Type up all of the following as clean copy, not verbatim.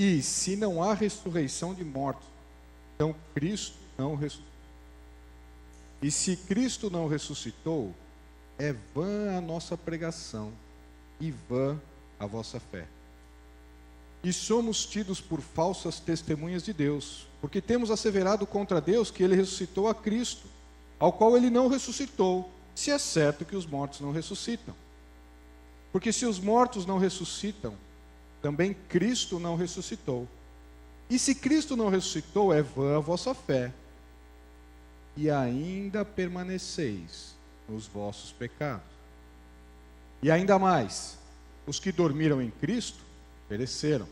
E se não há ressurreição de mortos, então Cristo não ressuscitou. E se Cristo não ressuscitou, é vã a nossa pregação e vã a vossa fé. E somos tidos por falsas testemunhas de Deus, porque temos asseverado contra Deus que ele ressuscitou a Cristo, ao qual ele não ressuscitou, se é certo que os mortos não ressuscitam. Porque se os mortos não ressuscitam, também Cristo não ressuscitou. E se Cristo não ressuscitou, é vã a vossa fé, e ainda permaneceis nos vossos pecados. E ainda mais, os que dormiram em Cristo pereceram.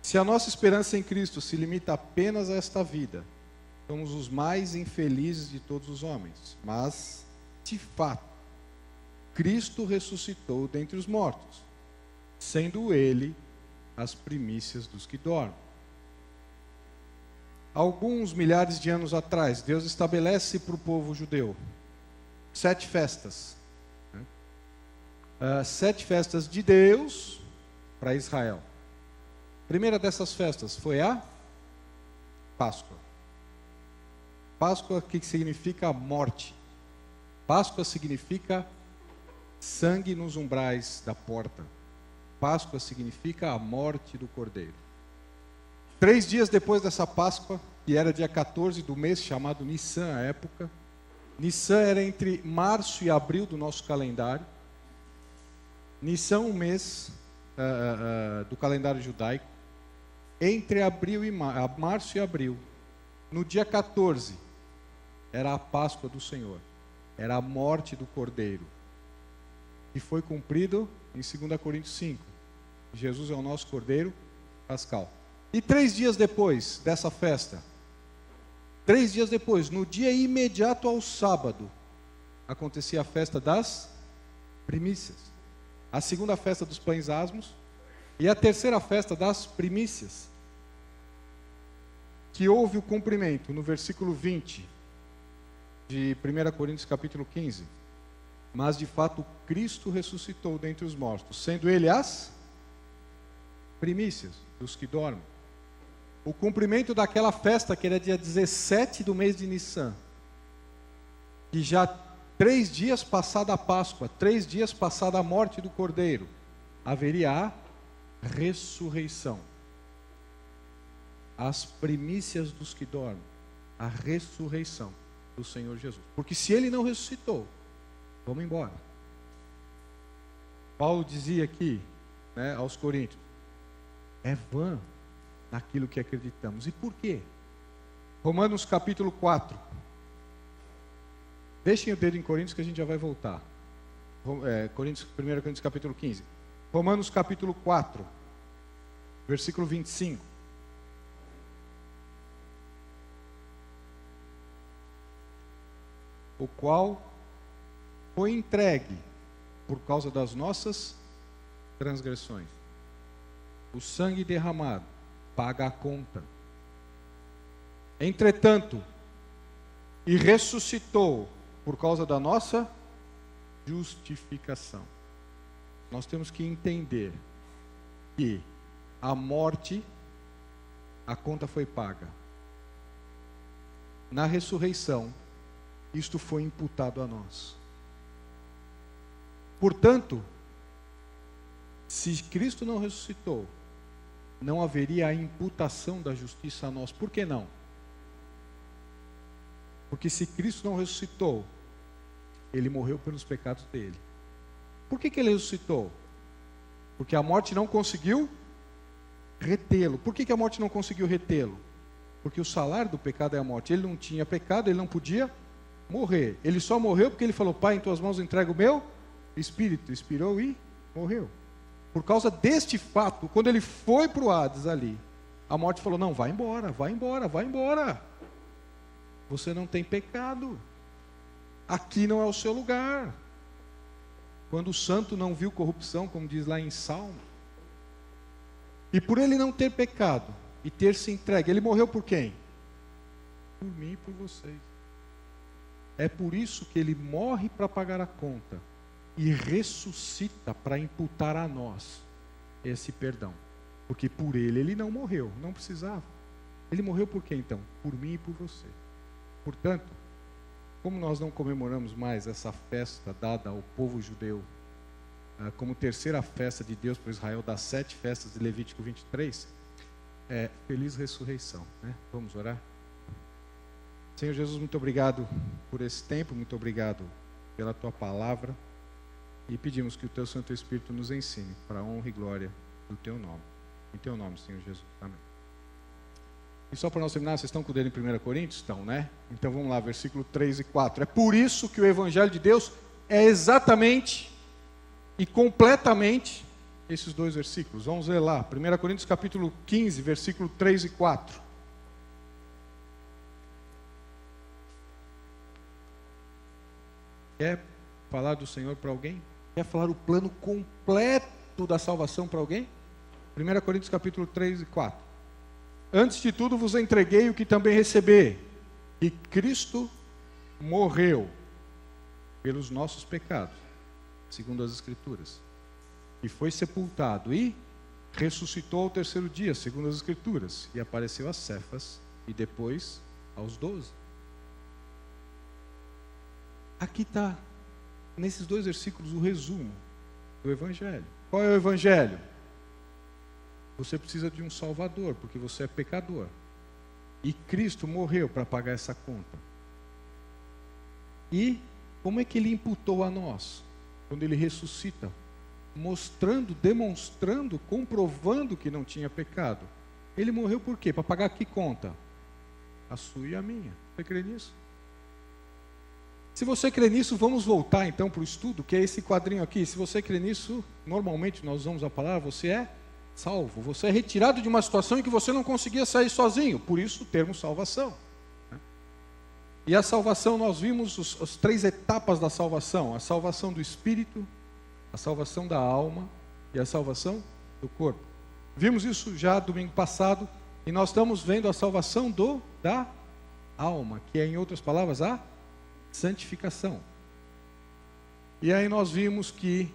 Se a nossa esperança em Cristo se limita apenas a esta vida, somos os mais infelizes de todos os homens. Mas, de fato, Cristo ressuscitou dentre os mortos, sendo ele as primícias dos que dormem. Alguns milhares de anos atrás, Deus estabelece para o povo judeu 7 festas. 7 festas de Deus para Israel. A primeira dessas festas foi a Páscoa. Páscoa, que significa morte. Páscoa significa sangue nos umbrais da porta. Páscoa significa a morte do cordeiro. 3 dias depois dessa Páscoa, que era dia 14 do mês, chamado Nissan à época. Nissan era entre março e abril do nosso calendário. Nissan, um mês do calendário judaico. Entre março e abril, no dia 14, era a Páscoa do Senhor. Era a morte do cordeiro. E foi cumprido em 2 Coríntios 5. Jesus é o nosso cordeiro pascal. E 3 dias depois dessa festa, 3 dias depois, no dia imediato ao sábado, acontecia a festa das primícias. A segunda festa dos pães asmos e a terceira festa das primícias. Que houve o cumprimento no versículo 20 de 1 Coríntios capítulo 15. Mas de fato Cristo ressuscitou dentre os mortos, sendo ele as primícias dos que dormem. O cumprimento daquela festa que era dia 17 do mês de Nissan, que já 3 dias passada a Páscoa, 3 dias passada a morte do Cordeiro, haveria a ressurreição. As primícias dos que dormem, a ressurreição do Senhor Jesus. Porque se ele não ressuscitou, vamos embora. Paulo dizia aqui, aos Coríntios, é vã naquilo que acreditamos. E por quê? Romanos capítulo 4. Deixem o dedo em Coríntios que a gente já vai voltar. 1 Coríntios capítulo 15. Romanos capítulo 4, versículo 25. O qual foi entregue por causa das nossas transgressões. O sangue derramado paga a conta. Entretanto, e ressuscitou por causa da nossa justificação. Nós temos que entender que a morte, a conta foi paga. Na ressurreição, isto foi imputado a nós. Portanto, se Cristo não ressuscitou, não haveria a imputação da justiça a nós. Por que não? Porque se Cristo não ressuscitou, ele morreu pelos pecados dele. Por que ele ressuscitou? Porque a morte não conseguiu retê-lo. Por que a morte não conseguiu retê-lo? Porque o salário do pecado é a morte. Ele não tinha pecado, ele não podia morrer. Ele só morreu porque ele falou: Pai, em tuas mãos entrego o meu espírito. Expirou e morreu. Por causa deste fato, quando ele foi para o Hades ali, a morte falou: não, vai embora, vai embora, vai embora. Você não tem pecado. Aqui não é o seu lugar. Quando o santo não viu corrupção, como diz lá em Salmo. E por ele não ter pecado e ter se entregue, ele morreu por quem? Por mim e por vocês. É por isso que ele morre para pagar a conta e ressuscita para imputar a nós esse perdão. Porque por ele não morreu, não precisava. Ele morreu por quê então? Por mim e por você. Portanto, como nós não comemoramos mais essa festa dada ao povo judeu, como terceira festa de Deus para Israel, das 7 festas de Levítico 23, feliz ressurreição, né? Vamos orar? Senhor Jesus, muito obrigado por esse tempo, muito obrigado pela Tua palavra, e pedimos que o Teu Santo Espírito nos ensine para a honra e glória do Teu nome. Em Teu nome, Senhor Jesus. Amém. E só para nós terminar, vocês estão com o dedo em 1 Coríntios? Estão, né? Então vamos lá, versículo 3 e 4. É por isso que o Evangelho de Deus é exatamente e completamente esses 2 versículos. Vamos ler lá, 1 Coríntios capítulo 15, versículo 3 e 4. Quer falar do Senhor para alguém? Quer falar o plano completo da salvação para alguém? 1 Coríntios capítulo 3 e 4. Antes de tudo vos entreguei o que também recebi, que Cristo morreu pelos nossos pecados, segundo as Escrituras, e foi sepultado e ressuscitou ao 3º dia, segundo as Escrituras, e apareceu a Cefas e depois aos 12. Aqui está, nesses 2 versículos, o resumo do Evangelho. Qual é o Evangelho? Você precisa de um Salvador, porque você é pecador. E Cristo morreu para pagar essa conta. E como é que Ele imputou a nós? Quando Ele ressuscita, mostrando, demonstrando, comprovando que não tinha pecado. Ele morreu por quê? Para pagar que conta? A sua e a minha. Você crê nisso? Se você crê nisso, vamos voltar então para o estudo, que é esse quadrinho aqui. Se você crê nisso, normalmente nós usamos a palavra, você é salvo. Você é retirado de uma situação em que você não conseguia sair sozinho. Por isso o termo salvação. E a salvação, nós vimos as 3 etapas da salvação. A salvação do espírito, a salvação da alma e a salvação do corpo. Vimos isso já domingo passado. E nós estamos vendo a salvação da alma, que é, em outras palavras, a santificação. E aí nós vimos que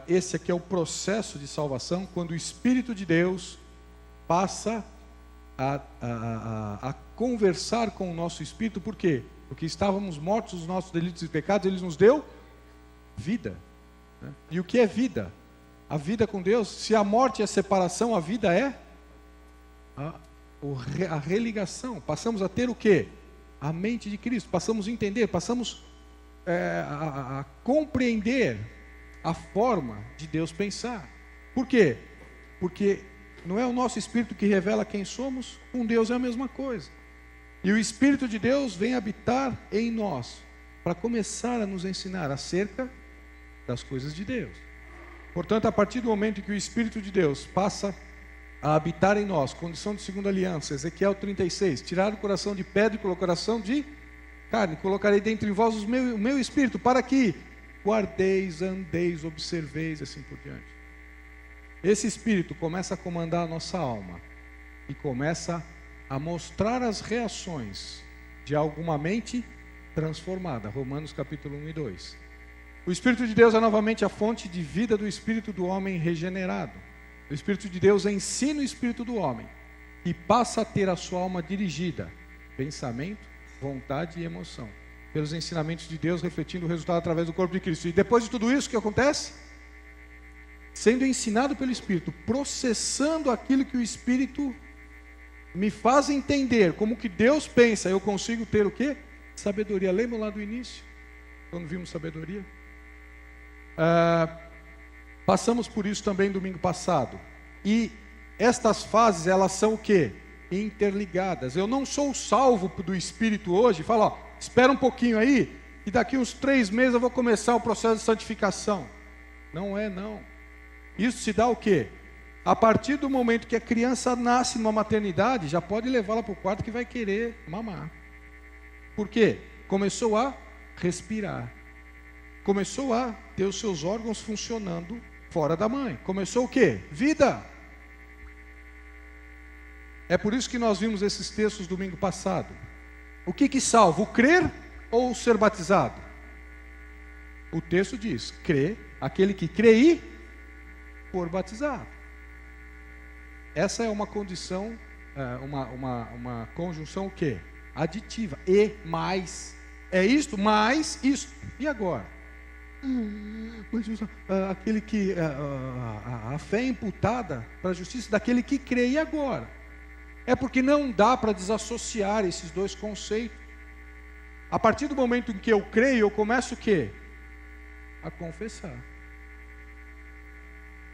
esse aqui é o processo de salvação, quando o Espírito de Deus passa a conversar com o nosso espírito. Por quê? Porque estávamos mortos nos nossos delitos e pecados, Ele nos deu vida, né? E o que é vida? A vida com Deus, se a morte é separação, a vida é a religação. Passamos a ter o quê? A mente de Cristo, passamos a entender, passamos a compreender a forma de Deus pensar. Por quê? Porque não é o nosso espírito que revela quem somos, com Deus é a mesma coisa. E o Espírito de Deus vem habitar em nós, para começar a nos ensinar acerca das coisas de Deus. Portanto, a partir do momento em que o Espírito de Deus passa a habitar em nós, condição de segunda aliança, Ezequiel 36, tirar o coração de pedra e colocar o coração de carne, colocarei dentro de vós o meu espírito, para que guardeis, andeis, observeis, e assim por diante. Esse Espírito começa a comandar a nossa alma e começa a mostrar as reações de alguma mente transformada. Romanos capítulo 1 e 2. O Espírito de Deus é novamente a fonte de vida do espírito do homem regenerado. O Espírito de Deus ensina o espírito do homem e passa a ter a sua alma dirigida, pensamento, vontade e emoção, pelos ensinamentos de Deus, refletindo o resultado através do corpo de Cristo. E depois de tudo isso, o que acontece? Sendo ensinado pelo Espírito, processando aquilo que o Espírito me faz entender, como que Deus pensa, eu consigo ter o quê? Sabedoria. Lembram lá do início, quando vimos sabedoria? Passamos por isso também domingo passado. E estas fases, elas são o quê? Interligadas. Eu não sou salvo do Espírito hoje, falo, ó, espera um pouquinho aí, e daqui uns 3 meses eu vou começar o processo de santificação. Não é, não. Isso se dá o quê? A partir do momento que a criança nasce numa maternidade, já pode levá-la para o quarto que vai querer mamar. Por quê? Começou a respirar. Começou a ter os seus órgãos funcionando fora da mãe. Começou o quê? Vida. É por isso que nós vimos esses textos domingo passado. O que salva? O crer ou o ser batizado? O texto diz, crê, aquele que crê e for batizado. Essa é uma condição, uma conjunção o quê? Aditiva. E mais. É isto, mais isto. E agora? Mas aquele que a fé é imputada para a justiça daquele que crê. E agora? É porque não dá para desassociar esses dois conceitos. A partir do momento em que eu creio, eu começo o quê? A confessar.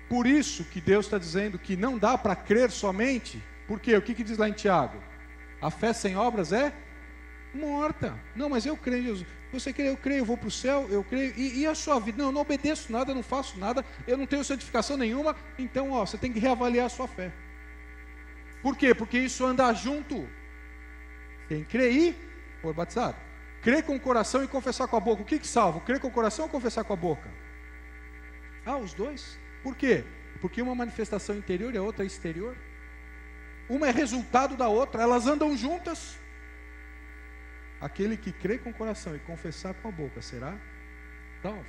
Por isso que Deus está dizendo que não dá para crer somente. Por quê? O que diz lá em Tiago? A fé sem obras é morta. Não, mas eu creio em Jesus. Você crê, eu creio, eu vou para o céu, eu creio. E a sua vida? Não, eu não obedeço nada, eu não faço nada, eu não tenho santificação nenhuma. Então, você tem que reavaliar a sua fé. Por quê? Porque isso anda junto. Quem crê e for batizado. Crer com o coração e confessar com a boca. O que salva? Crer com o coração ou confessar com a boca? Os dois. Por quê? Porque uma manifestação interior e a outra exterior. Uma é resultado da outra, elas andam juntas. Aquele que crê com o coração e confessar com a boca será salvo.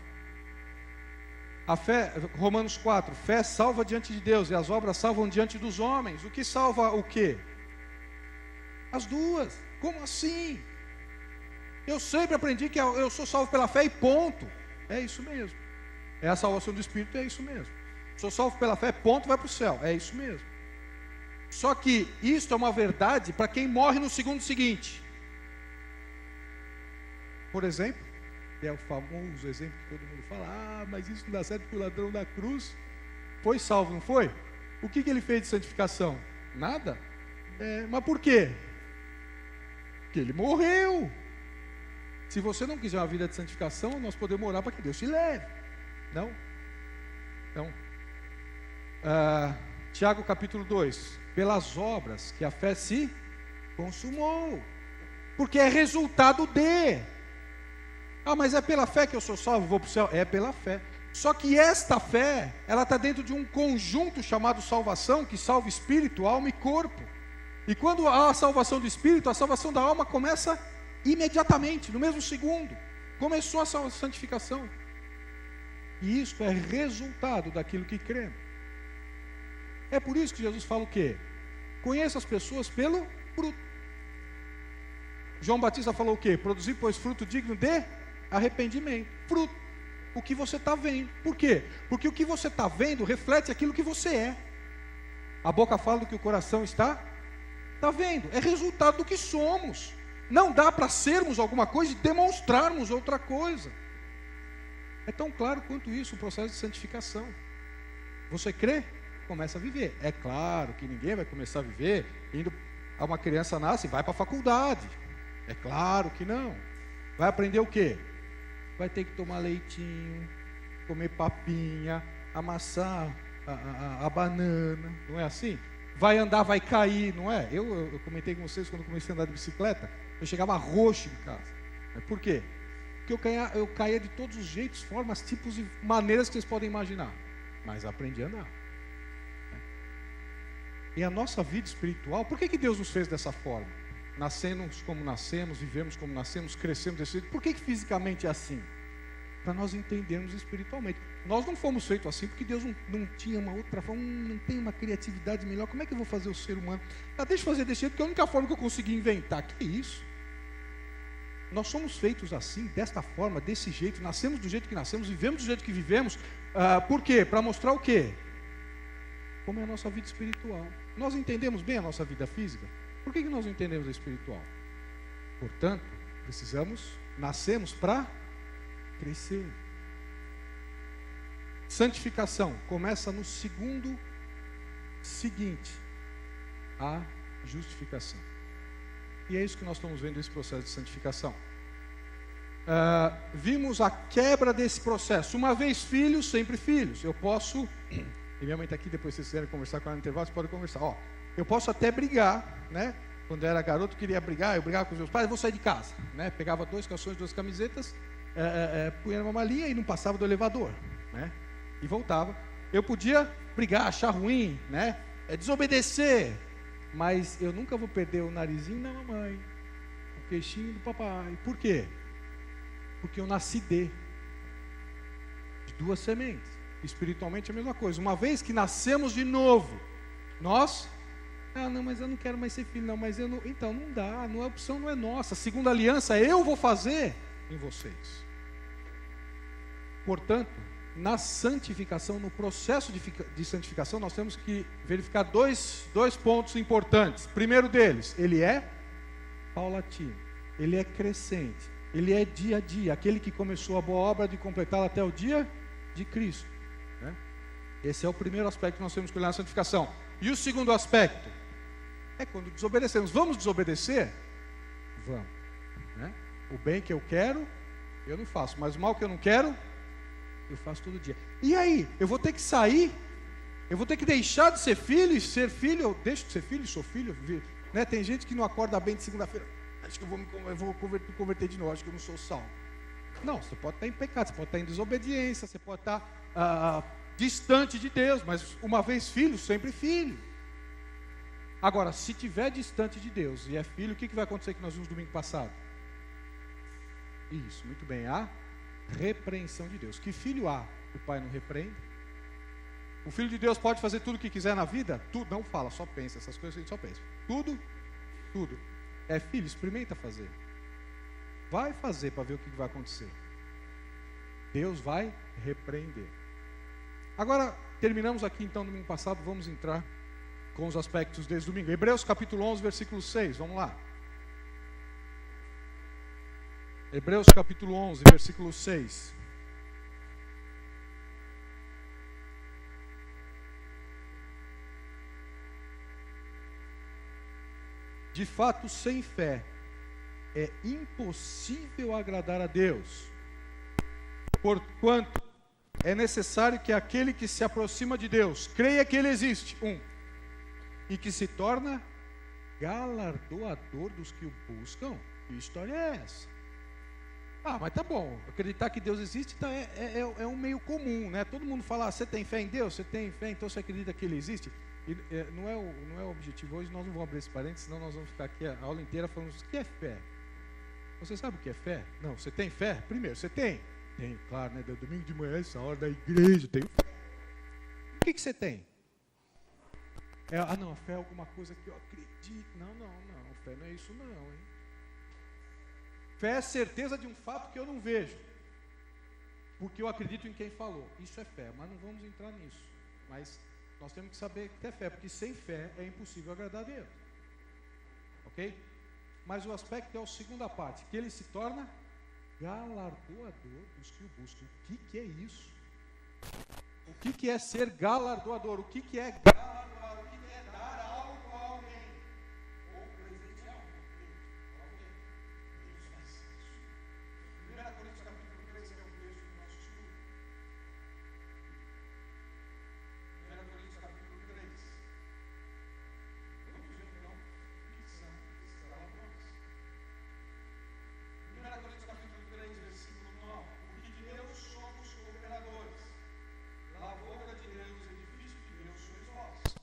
A fé, Romanos 4, fé salva diante de Deus e as obras salvam diante dos homens. O que salva o quê? As duas. Como assim? Eu sempre aprendi que eu sou salvo pela fé e ponto. É isso mesmo. É a salvação do Espírito, é isso mesmo. Sou salvo pela fé, ponto, vai para o céu. É isso mesmo. Só que isso é uma verdade para quem morre no segundo seguinte. Por exemplo, que é o famoso exemplo que todo mundo fala, mas isso não dá certo porque o ladrão da cruz foi salvo, não foi? O que ele fez de santificação? Nada. Mas por quê? Porque ele morreu. Se você não quiser uma vida de santificação, nós podemos orar para que Deus te leve. Não? Então, Tiago capítulo 2, pelas obras que a fé se consumou, porque é resultado de. Mas é pela fé que eu sou salvo, vou para o céu? É pela fé. Só que esta fé, ela está dentro de um conjunto chamado salvação, que salva espírito, alma e corpo. E quando há a salvação do espírito, a salvação da alma começa imediatamente, no mesmo segundo. Começou a santificação. E isso é resultado daquilo que cremos. É por isso que Jesus fala o quê? Conheça as pessoas pelo fruto. João Batista falou o quê? Produzir, pois, fruto digno de arrependimento. Fruto. O que você está vendo. Por quê? Porque o que você está vendo reflete aquilo que você é. A boca fala do que o coração está vendo. É resultado do que somos. Não dá para sermos alguma coisa e demonstrarmos outra coisa. É tão claro quanto isso o processo de santificação. Você crê? Começa a viver. É claro que ninguém vai começar a viver uma criança nasce e vai para a faculdade. É claro que não. Vai aprender o quê? Vai ter que tomar leitinho, comer papinha, amassar a banana, não é assim? Vai andar, vai cair, não é? Eu comentei com vocês quando comecei a andar de bicicleta, eu chegava roxo em casa. Por quê? Porque eu caía de todos os jeitos, formas, tipos e maneiras que vocês podem imaginar. Mas aprendi a andar. E a nossa vida espiritual, por que Deus nos fez dessa forma? Nascemos como nascemos, vivemos como nascemos, crescemos desse jeito. Por que fisicamente é assim? Para nós entendermos espiritualmente. Nós não fomos feitos assim porque Deus não tinha uma outra forma, não tem uma criatividade melhor. Como é que eu vou fazer o ser humano? Deixa eu fazer desse jeito, porque é a única forma que eu consegui inventar. Que isso? Nós somos feitos assim, desta forma, desse jeito. Nascemos do jeito que nascemos, vivemos do jeito que vivemos. Por quê? Para mostrar o quê? Como é a nossa vida espiritual. Nós entendemos bem a nossa vida física. Por que nós não entendemos a espiritual? Portanto, nascemos para crescer. Santificação começa no segundo seguinte, a justificação. E é isso que nós estamos vendo nesse processo de santificação. Vimos a quebra desse processo. Uma vez filhos, sempre filhos. Eu posso, e minha mãe está aqui, depois se vocês quiserem conversar com ela no intervalo, vocês podem conversar. Eu posso até brigar, né? Quando eu era garoto, eu queria brigar, eu brigava com os meus pais, eu vou sair de casa, né? Pegava 2 calções, 2 camisetas, punha numa malinha e não passava do elevador, né? E voltava. Eu podia brigar, achar ruim, né? Desobedecer, mas eu nunca vou perder o narizinho da mamãe, o queixinho do papai. Por quê? Porque eu nasci de 2 sementes. Espiritualmente é a mesma coisa. Uma vez que nascemos de novo, Nós, não, mas eu não quero mais ser filho, não, mas eu não. Então, não dá, a opção não é nossa. A segunda aliança eu vou fazer em vocês. Portanto, na santificação, no processo de santificação, nós temos que verificar dois pontos importantes. Primeiro deles, ele é paulatino, ele é crescente, ele é dia a dia, aquele que começou a boa obra de completá-la até o dia de Cristo, né? Esse é o primeiro aspecto que nós temos que olhar na santificação. E o segundo aspecto é quando desobedecemos. Vamos desobedecer? Vamos, né? O bem que eu quero, eu não faço, mas o mal que eu não quero, eu faço todo dia. E aí, eu vou ter que sair? Eu vou ter que deixar de ser filho e ser filho? Eu deixo de ser filho e sou filho? Né? Tem gente que não acorda bem de segunda-feira. Acho que eu vou converter de novo, acho que eu não sou salvo. Não, você pode estar em pecado, você pode estar em desobediência, você pode estar distante de Deus, mas uma vez filho, sempre filho. Agora, se estiver distante de Deus e é filho, o que vai acontecer que nós vimos domingo passado? Isso, muito bem, a repreensão de Deus. Que filho há? O pai não repreende? O filho de Deus pode fazer tudo o que quiser na vida? Tudo, não fala, só pensa, essas coisas a gente só pensa. Tudo. É filho, experimenta fazer. Vai fazer para ver o que vai acontecer. Deus vai repreender. Agora, terminamos aqui então no domingo passado, vamos entrar com os aspectos desse domingo. Hebreus capítulo 11, versículo 6, vamos lá. Hebreus capítulo 11, versículo 6. De fato, sem fé, é impossível agradar a Deus. Porquanto, é necessário que aquele que se aproxima de Deus, creia que Ele existe, e que se torna galardoador dos que o buscam. Que história é essa? Mas tá bom, acreditar que Deus existe é um meio comum, né? Todo mundo fala, você tem fé em Deus? Você tem fé, então você acredita que Ele existe? E, não é o objetivo hoje, nós não vamos abrir esse parênteses, senão nós vamos ficar aqui a aula inteira falando o que é fé. Você sabe o que é fé? Não, você tem fé? Primeiro, você tem? Tenho, claro, né? Domingo de manhã, essa hora da igreja, tenho fé. O que você tem? Não, a fé é alguma coisa que eu acredito. Não, fé não é isso não, hein? Fé é certeza de um fato que eu não vejo, porque eu acredito em quem falou. Isso é fé, mas não vamos entrar nisso. Mas nós temos que saber que é fé, porque sem fé é impossível agradar a Deus. Ok? Mas o aspecto é a segunda parte, que ele se torna galardoador dos que o buscam. O que é isso? O que é ser galardoador? O que é galardoar? O que é dar algo a alguém? Ou presentear alguém? Deus faz isso. 1 Coríntios capítulo 3, que é o texto do nosso estudo. 1 Coríntios capítulo 3. Vamos ver então o que são esses galardões. 1 Coríntios capítulo 3, versículo 9. Porque de Deus somos cooperadores. Lavoura de Deus, edifício de Deus sois vós.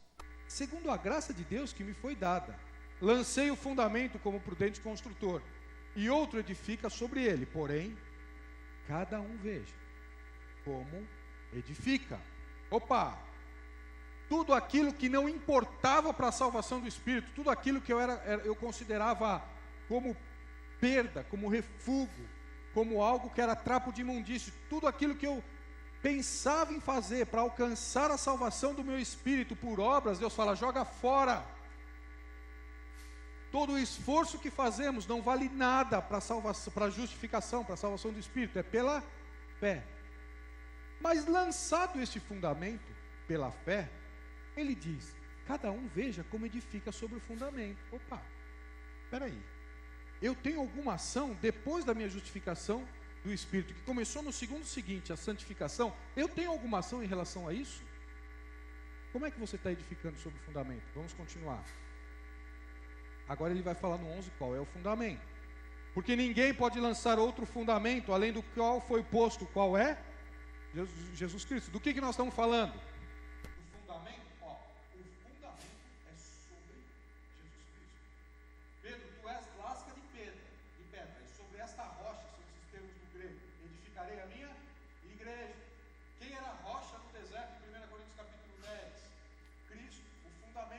Segundo a graça de Deus que me foi dada, lancei o fundamento como prudente construtor, e outro edifica sobre ele, porém, cada um veja como edifica. Tudo aquilo que não importava para a salvação do Espírito, tudo aquilo que eu considerava como perda, como refúgio, como algo que era trapo de imundície, tudo aquilo que eu pensava em fazer para alcançar a salvação do meu espírito por obras, Deus fala, joga fora. Todo o esforço que fazemos não vale nada para a salvação, para a justificação, para a salvação do espírito, é pela fé. Mas lançado este fundamento pela fé, ele diz, cada um veja como edifica sobre o fundamento. Espera aí, eu tenho alguma ação depois da minha justificação do Espírito, que começou no segundo seguinte, a santificação, eu tenho alguma ação em relação a isso? Como é que você está edificando sobre o fundamento? Vamos continuar. Agora ele vai falar no 11 qual é o fundamento. Porque ninguém pode lançar outro fundamento, além do qual foi posto, qual é? Jesus Cristo. Do que nós estamos falando? O fundamento, o fundamento é sobre Jesus Cristo. Pedro, tu és lasca de pedra, e sobre esta rocha, são esses termos do grego, edificarei a minha igreja. Quem era a rocha no deserto em 1 Coríntios capítulo 10? Cristo, o fundamento.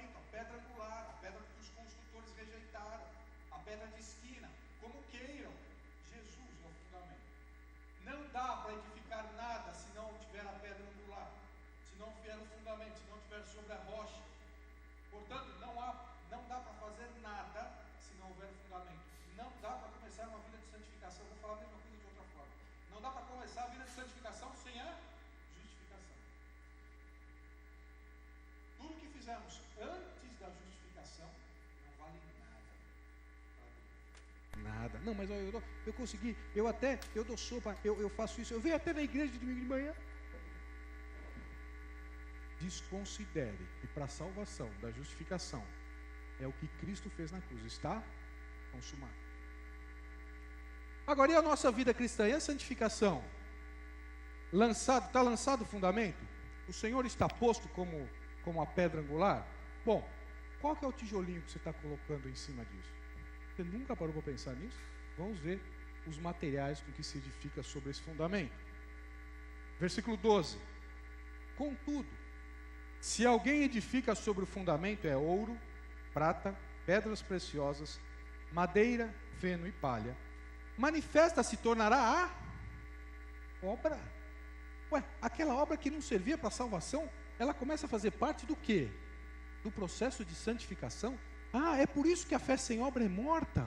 pedra de esquina, como queiram. Jesus é o fundamento. Não dá para edificar nada se não tiver a pedra angular, se não tiver o fundamento, se não tiver sobre a rocha. Portanto, não dá para fazer nada se não houver fundamento. Não dá para começar uma vida de santificação. Vou falar a mesma coisa de outra forma. Não dá para começar a vida de santificação sem a justificação. Tudo que fizermos antes da justificação não vale nada. Nada. Não, mas eu consegui, eu dou sopa, eu faço isso, eu venho até na igreja de domingo de manhã. Desconsidere que para a salvação da justificação é o que Cristo fez na cruz, está consumado. Agora, e a nossa vida cristã, e a santificação? Está lançado o fundamento? O Senhor está posto como a pedra angular? Bom, qual que é o tijolinho que você está colocando em cima disso? Você nunca parou para pensar nisso? Vamos ver os materiais com que se edifica sobre esse fundamento. Versículo 12. Contudo, se alguém edifica sobre o fundamento, é ouro, prata, pedras preciosas, madeira, feno e palha, manifesta se tornará a obra. Aquela obra que não servia para a salvação, ela começa a fazer parte do quê? Do processo de santificação. É por isso que a fé sem obra é morta.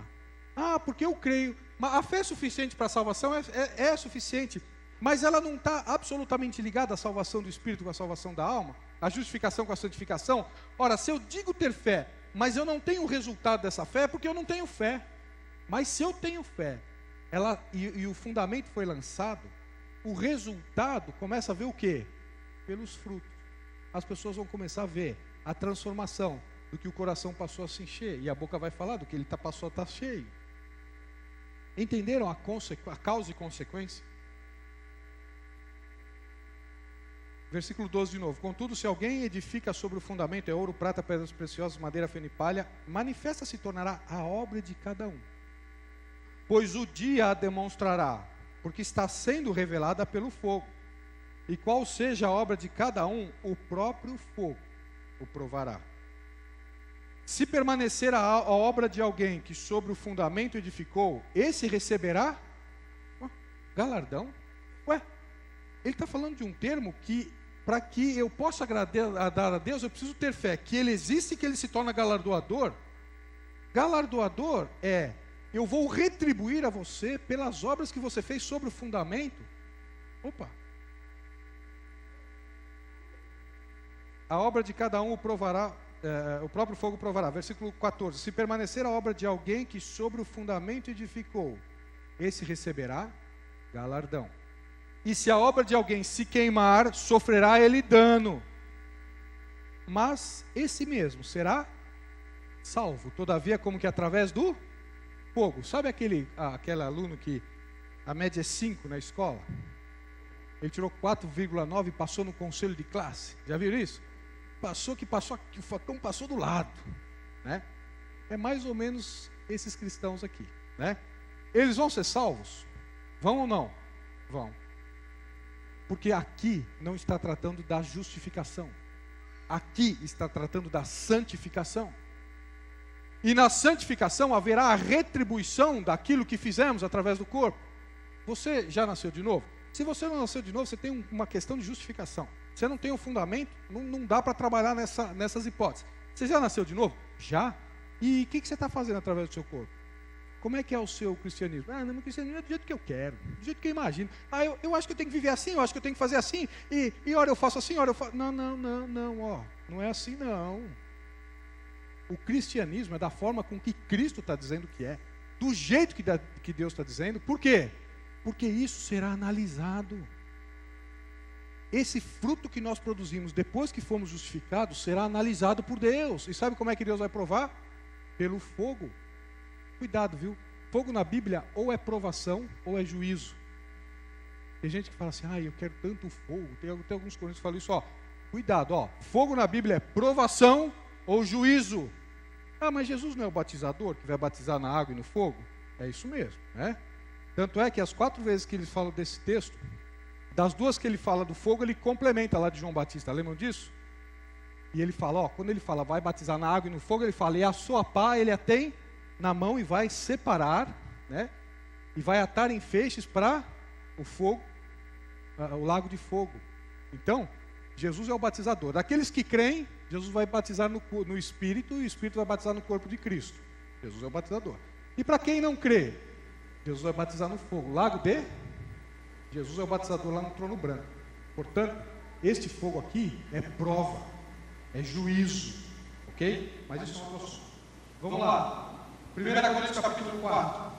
Porque eu creio. Mas a fé é suficiente para a salvação? É suficiente. Mas ela não está absolutamente ligada à salvação do espírito com a salvação da alma? A justificação com a santificação? Ora, se eu digo ter fé, mas eu não tenho o resultado dessa fé, é porque eu não tenho fé. Mas se eu tenho fé, e o fundamento foi lançado, o resultado começa a ver o quê? Pelos frutos. As pessoas vão começar a ver a transformação do que o coração passou a se encher, e a boca vai falar do que ele passou a estar cheio. Entenderam a causa e consequência? Versículo 12 de novo. Contudo, se alguém edifica sobre o fundamento, é ouro, prata, pedras preciosas, madeira, feno e palha, manifesta se tornará a obra de cada um. Pois o dia a demonstrará, porque está sendo revelada pelo fogo. E qual seja a obra de cada um, o próprio fogo o provará. Se permanecer a obra de alguém que sobre o fundamento edificou, esse receberá galardão. Ele está falando de um termo que, para que eu possa agradar a Deus, eu preciso ter fé, que Ele existe e que Ele se torna galardoador. Galardoador é, eu vou retribuir a você pelas obras que você fez sobre o fundamento. A obra de cada um o provará, o próprio fogo provará. Versículo 14. Se permanecer a obra de alguém que sobre o fundamento edificou, esse receberá galardão. E se a obra de alguém se queimar, sofrerá ele dano. Mas esse mesmo será salvo, todavia, como que através do fogo. Sabe aquele aluno que a média é 5 na escola? Ele tirou 4,9 e passou no conselho de classe. Já viram isso? Que o facão passou do lado, né? É mais ou menos esses cristãos aqui, né? Eles vão ser salvos? Vão ou não? Vão. Porque aqui não está tratando da justificação. Aqui está tratando da santificação. E na santificação haverá a retribuição daquilo que fizemos através do corpo. Você já nasceu de novo? Se você não nasceu de novo, você tem uma questão de justificação. Você não tem um fundamento, não dá para trabalhar nessas hipóteses. Você já nasceu de novo? Já. E o que você está fazendo através do seu corpo? Como é que é o seu cristianismo? Meu cristianismo é do jeito que eu quero, do jeito que eu imagino. Eu acho que eu tenho que viver assim, eu acho que eu tenho que fazer assim, e ora eu faço assim, ora eu faço... Não é assim não. O cristianismo é da forma com que Cristo está dizendo que é, do jeito que Deus está dizendo. Por quê? Porque isso será analisado. Esse fruto que nós produzimos depois que fomos justificados será analisado por Deus. E sabe como é que Deus vai provar? Pelo fogo. Cuidado, viu? Fogo na Bíblia ou é provação ou é juízo. Tem gente que fala assim, eu quero tanto fogo. Tem alguns coríntios que falam isso, cuidado, fogo na Bíblia é provação ou juízo. Mas Jesus não é o batizador que vai batizar na água e no fogo? É isso mesmo, né? Tanto é que as 4 vezes que ele fala desse texto, das 2 que ele fala do fogo, ele complementa lá de João Batista, lembram disso? E ele fala, quando ele fala vai batizar na água e no fogo, ele fala, e a sua pá ele a tem na mão e vai separar, né? E vai atar em feixes para o fogo, o lago de fogo. Então, Jesus é o batizador. Daqueles que creem, Jesus vai batizar no Espírito, e o Espírito vai batizar no corpo de Cristo. Jesus é o batizador. E para quem não crê, Jesus vai batizar no fogo. Lago de? Jesus é o batizador lá no trono branco. Portanto, este fogo aqui é prova, é juízo, ok? Mas isso é um outro assunto. Vamos lá. 1 Coríntios capítulo 4.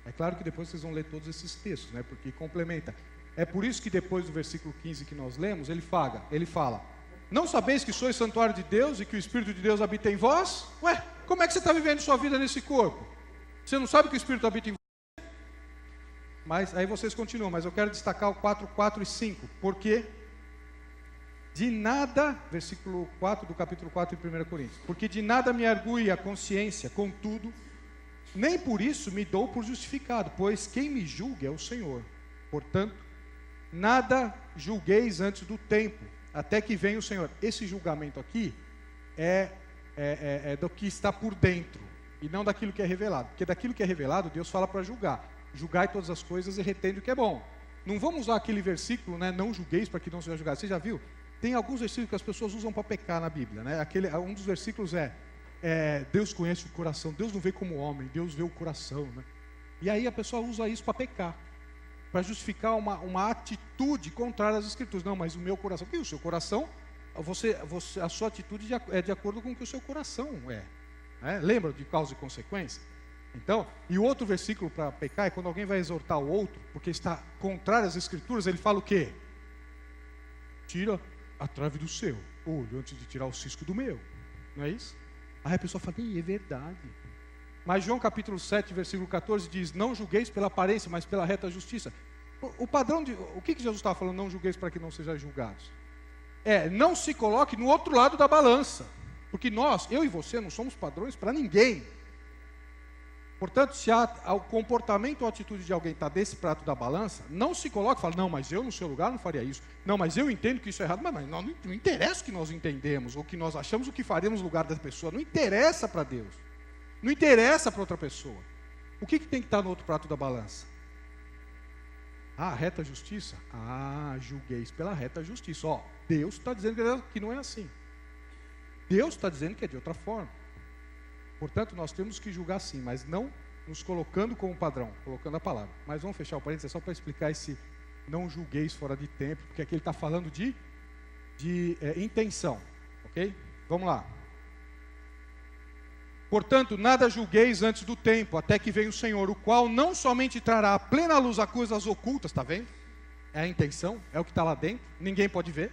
É claro que depois vocês vão ler todos esses textos, né? Porque complementa. É por isso que depois do versículo 15 que nós lemos, ele fala: não sabeis que sois santuário de Deus e que o Espírito de Deus habita em vós? Ué, como é que você está vivendo sua vida nesse corpo? Você não sabe que o Espírito habita em você? Mas aí vocês continuam, mas eu quero destacar o 4, 4 e 5. Porque de nada, versículo 4 do capítulo 4 de 1 Coríntios. Porque de nada me argui a consciência, contudo, nem por isso me dou por justificado, pois quem me julga é o Senhor. Portanto, nada julgueis antes do tempo, até que venha o Senhor. Esse julgamento aqui é do que está por dentro, e não daquilo que é revelado. Porque daquilo que é revelado, Deus fala para julgar. Julgai todas as coisas e retende o que é bom. Não vamos usar aquele versículo, né? Não julgueis para que não seja julgado. Você já viu? Tem alguns versículos que as pessoas usam para pecar na Bíblia, né? Um dos versículos Deus conhece o coração. Deus não vê como homem, Deus vê o coração, né? E aí a pessoa usa isso para pecar, para justificar uma atitude contrária às Escrituras. Não, mas o meu coração, e o seu coração, a sua atitude é de acordo com o que o seu coração é. Lembra de causa e consequência? Então, e o outro versículo para pecar é quando alguém vai exortar o outro, porque está contrário às Escrituras, ele fala o quê? Tira a trave do seu olho antes de tirar o cisco do meu. Não é isso? Aí a pessoa fala, é verdade. Mas João capítulo 7, versículo 14 diz: não julgueis pela aparência, mas pela reta justiça. O padrão o que Jesus estava falando? Não julgueis para que não sejam julgados. Não se coloque no outro lado da balança. Porque eu e você, não somos padrões para ninguém. Portanto, se o comportamento ou a atitude de alguém está desse prato da balança, não se coloque e fale, não, mas eu no seu lugar não faria isso. Não, mas eu entendo que isso é errado. Mas não interessa o que nós entendemos, ou o que nós achamos, o que faremos no lugar da pessoa. Não interessa para Deus. Não interessa para outra pessoa. O que tem que estar no outro prato da balança? Reta justiça? Julgueis pela reta justiça. Deus está dizendo que não é assim. Deus está dizendo que é de outra forma. Portanto, nós temos que julgar sim, mas não nos colocando como padrão, colocando a palavra. Mas vamos fechar o parênteses, só para explicar esse não julgueis fora de tempo, porque aqui ele está falando de intenção, ok? Vamos lá. Portanto, nada julgueis antes do tempo, até que venha o Senhor, o qual não somente trará a plena luz a coisas ocultas, está vendo? É a intenção, é o que está lá dentro, ninguém pode ver.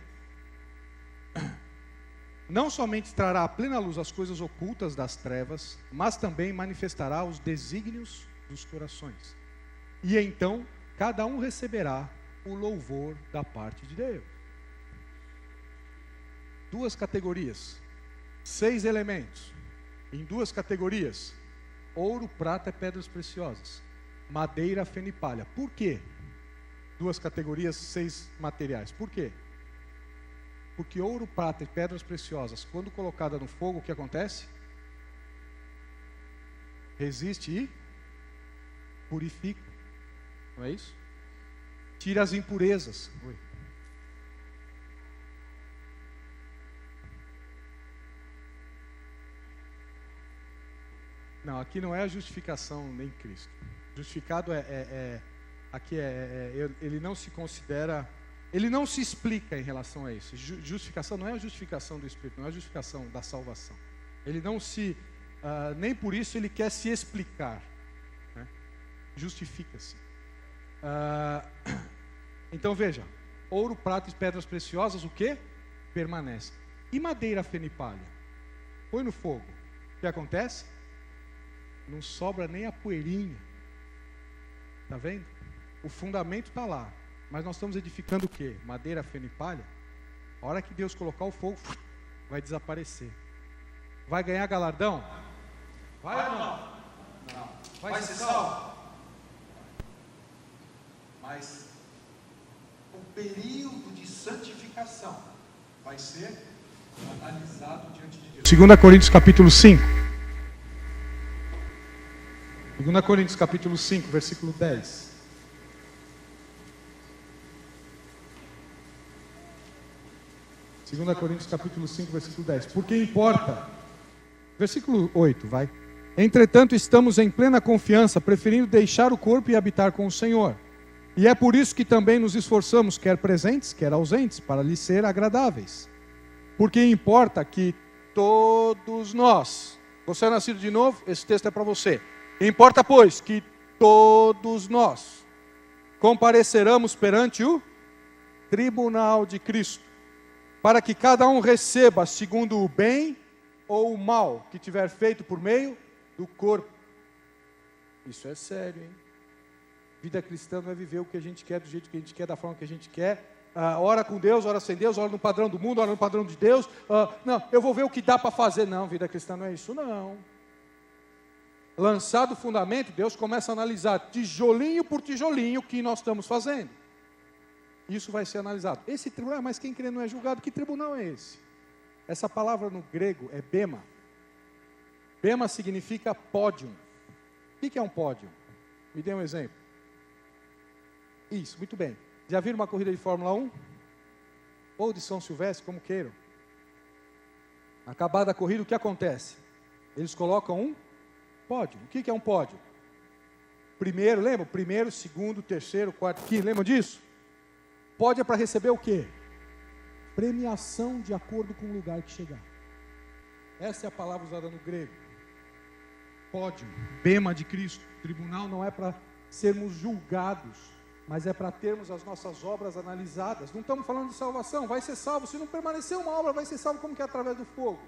Não somente trará a plena luz as coisas ocultas das trevas, mas também manifestará os desígnios dos corações. E então, cada um receberá o louvor da parte de Deus. 2 categorias, 6 elementos, em 2 categorias: ouro, prata e pedras preciosas, madeira, feno e palha. Por quê? 2 categorias, 6 materiais. Por quê? Porque ouro, prata e pedras preciosas, quando colocada no fogo, o que acontece? Resiste e purifica. Não é isso? Tira as impurezas. Não, aqui não é a justificação nem Cristo. Justificado aqui ele não se considera, ele não se explica em relação a isso. Justificação não é a justificação do Espírito, não é a justificação da salvação. Ele não se, nem por isso ele quer se explicar, né? Justifica-se. Então veja, ouro, prata e pedras preciosas, o que? Permanece. E madeira, feno e palha? Põe no fogo. O que acontece? Não sobra nem a poeirinha. Está vendo? O fundamento está lá. Mas nós estamos edificando o quê? Madeira, feno e palha? A hora que Deus colocar o fogo, vai desaparecer. Vai ganhar galardão? Vai ou não? Não. Vai ser salvo? Mas o período de santificação vai ser analisado diante de Deus. 2 Coríntios capítulo 5. 2 Coríntios capítulo 5, versículo 10. Segunda Coríntios capítulo 5, versículo 10. Porque importa, versículo 8, vai. Entretanto, estamos em plena confiança, preferindo deixar o corpo e habitar com o Senhor. E é por isso que também nos esforçamos, quer presentes, quer ausentes, para lhes ser agradáveis. Porque importa que todos nós, você é nascido de novo, esse texto é para você. Importa, pois, que todos nós compareceramos perante o tribunal de Cristo, para que cada um receba segundo o bem ou o mal que tiver feito por meio do corpo. Isso é sério, hein? Vida cristã não é viver o que a gente quer, do jeito que a gente quer, da forma que a gente quer. Ora com Deus, ora sem Deus, ora no padrão do mundo, ora no padrão de Deus. Não, eu vou ver o que dá para fazer. Não, vida cristã não é isso, não. Lançado o fundamento, Deus começa a analisar tijolinho por tijolinho o que nós estamos fazendo. Isso vai ser analisado. Esse tribunal, mas quem crê não é julgado, que tribunal é esse? Essa palavra no grego é bema. Bema significa pódio. O que é um pódio? Me dê um exemplo. Isso, muito bem. Já viram uma corrida de Fórmula 1? Ou de São Silvestre, como queiram. Acabada a corrida, o que acontece? Eles colocam um pódio. O que é um pódio? Primeiro, lembra? Primeiro, segundo, terceiro, quarto, quinto, lembram disso? Pódio é para receber o quê? Premiação de acordo com o lugar que chegar. Essa é a palavra usada no grego. Pódio, bema de Cristo. Tribunal não é para sermos julgados, mas é para termos as nossas obras analisadas. Não estamos falando de salvação, vai ser salvo. Se não permanecer uma obra, vai ser salvo como que é através do fogo.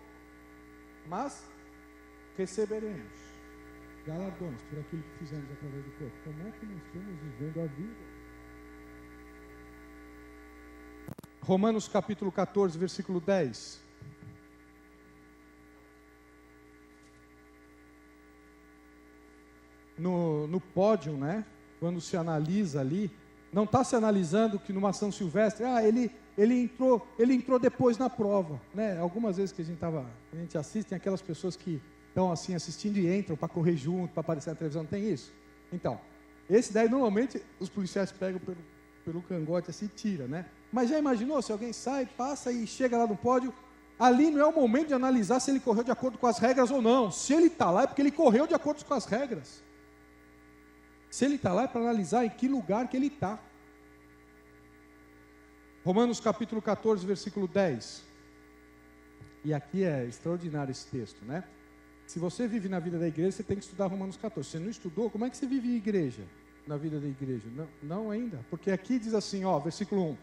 Mas receberemos galardões por aquilo que fizemos através do corpo. Como é que nós estamos vivendo a vida? Romanos capítulo 14, versículo 10. No pódio, né? Quando se analisa ali, não está se analisando que numa São Silvestre, ele entrou depois na prova, né? Algumas vezes que a gente assiste, tem aquelas pessoas que estão assim assistindo e entram para correr junto, para aparecer na televisão, não tem isso? Então, esse daí normalmente os policiais pegam pelo cangote assim e tira, né? Mas já imaginou se alguém sai, passa e chega lá no pódio, ali não é o momento de analisar se ele correu de acordo com as regras ou não. Se ele está lá é porque ele correu de acordo com as regras. Se ele está lá é para analisar em que lugar que ele está. Romanos capítulo 14, versículo 10. E aqui é extraordinário esse texto, né? Se você vive na vida da igreja, você tem que estudar Romanos 14. Se você não estudou, como é que você vive em igreja? Na vida da igreja? Não ainda. Porque aqui diz assim, versículo 1.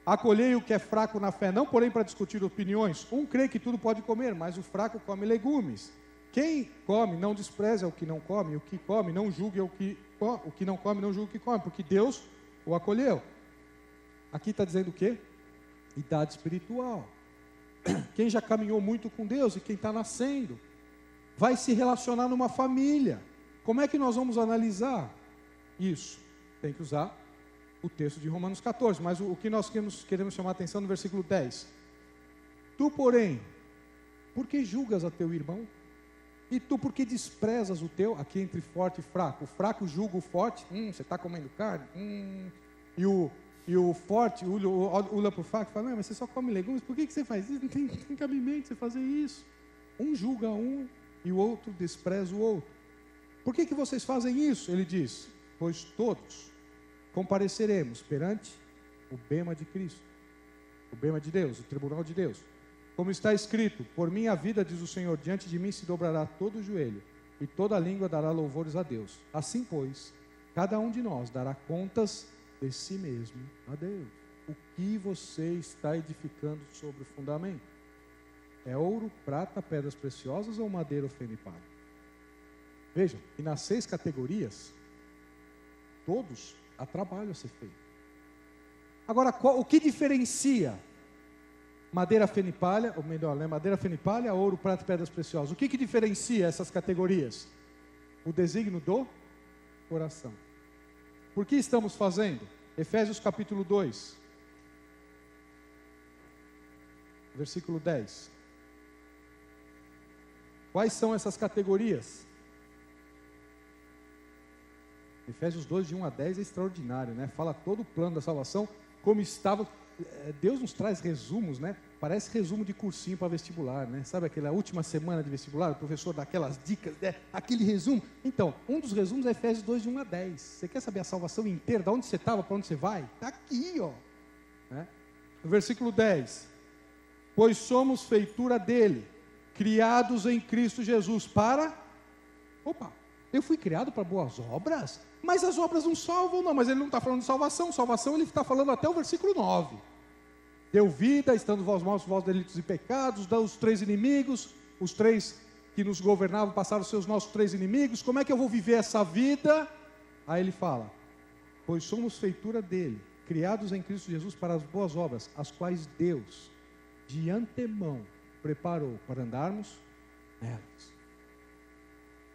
Acolhei o que é fraco na fé, não porém para discutir opiniões. Um crê que tudo pode comer, mas o fraco come legumes. Quem come não despreza o que não come, o que come não julgue o que não come, não julgue o que come, porque Deus o acolheu. Aqui está dizendo o quê? Idade espiritual. Quem já caminhou muito com Deus e quem está nascendo, vai se relacionar numa família. Como é que nós vamos analisar isso? Tem que usar o texto de Romanos 14, mas o que nós queremos chamar a atenção no versículo 10. Tu, porém, por que julgas a teu irmão? E tu, por que desprezas o teu? Aqui entre forte e fraco. O fraco julga o forte. Você está comendo carne? E o forte olha para o fraco e fala, não, mas você só come legumes, por que você faz isso? Não tem cabimento você fazer isso. Um julga um e o outro despreza o outro. Por que vocês fazem isso? Ele diz, pois todos compareceremos perante o bema de Cristo, o bema de Deus, o tribunal de Deus. Como está escrito, por minha vida, diz o Senhor, diante de mim se dobrará todo o joelho, e toda língua dará louvores a Deus. Assim, pois, cada um de nós dará contas de si mesmo a Deus. O que você está edificando sobre o fundamento? É ouro, prata, pedras preciosas ou madeira ou feno e palha? Vejam, e nas 6 categorias, todos há trabalho a ser feito. Agora, o que diferencia madeira, feno e palha, ou melhor, né, madeira, feno e palha, ouro, prata e pedras preciosas? O que diferencia essas categorias? O desígnio do coração. Por que estamos fazendo? Efésios capítulo 2. versículo 10. Quais são essas categorias? Efésios 2, de 1 a 10 é extraordinário, né? Fala todo o plano da salvação, como estava. Deus nos traz resumos, né? Parece resumo de cursinho para vestibular, né? Sabe aquela última semana de vestibular, o professor dá aquelas dicas, né? Aquele resumo. Então, um dos resumos é Efésios 2, de 1 a 10. Você quer saber a salvação inteira, de onde você estava, para onde você vai? Está aqui, ó. Né? No versículo 10. Pois somos feitura dele, criados em Cristo Jesus para... Opa, eu fui criado para boas obras? Mas as obras não salvam, não. Mas ele não está falando de salvação. Salvação ele está falando até o versículo 9. Deu vida, estando vós mortos, vós delitos e pecados, dá os 3 inimigos, os 3 que nos governavam passaram a ser os nossos 3 inimigos. Como é que eu vou viver essa vida? Aí ele fala, pois somos feitura dele, criados em Cristo Jesus para as boas obras, as quais Deus, de antemão, preparou para andarmos nelas.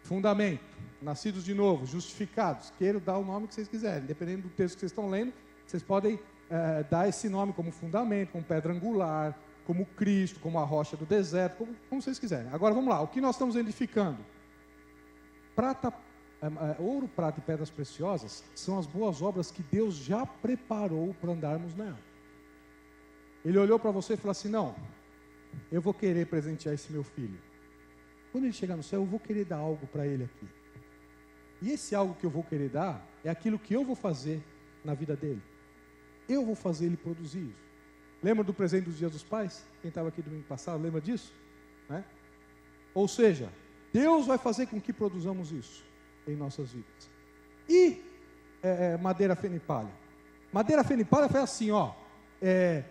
Fundamento, nascidos de novo, justificados, queiro dar o nome que vocês quiserem, dependendo do texto que vocês estão lendo, vocês podem dar esse nome como fundamento, como pedra angular, como Cristo, como a rocha do deserto, como vocês quiserem. Agora vamos lá, o que nós estamos edificando? Ouro, prata e pedras preciosas são as boas obras que Deus já preparou para andarmos nela. Ele olhou para você e falou assim, não, eu vou querer presentear esse meu filho. Quando ele chegar no céu, eu vou querer dar algo para ele aqui. E esse algo que eu vou querer dar é aquilo que eu vou fazer na vida dele. Eu vou fazer ele produzir isso. Lembra do presente dos dias dos pais? Quem estava aqui domingo passado, lembra disso? Né? Ou seja, Deus vai fazer com que produzamos isso em nossas vidas. E madeira fenipalha? Madeira fenipalha foi assim, ó. É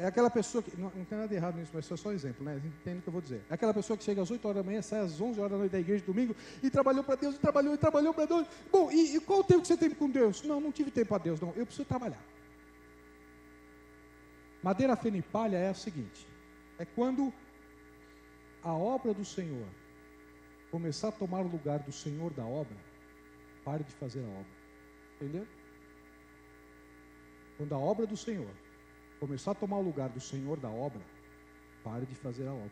aquela pessoa que, não tem nada de errado nisso, mas é só um exemplo, né? Entende o que eu vou dizer. É aquela pessoa que chega às 8 horas da manhã, sai às 11 horas da noite da igreja, domingo, e trabalhou para Deus, e trabalhou para Deus. Bom, e qual o tempo que você tem com Deus? Não tive tempo para Deus, não. Eu preciso trabalhar. Madeira fenipalha é o seguinte, é quando a obra do Senhor começar a tomar o lugar do Senhor da obra, pare de fazer a obra. Entendeu? Quando a obra do Senhor começar a tomar o lugar do Senhor da obra, pare de fazer a obra.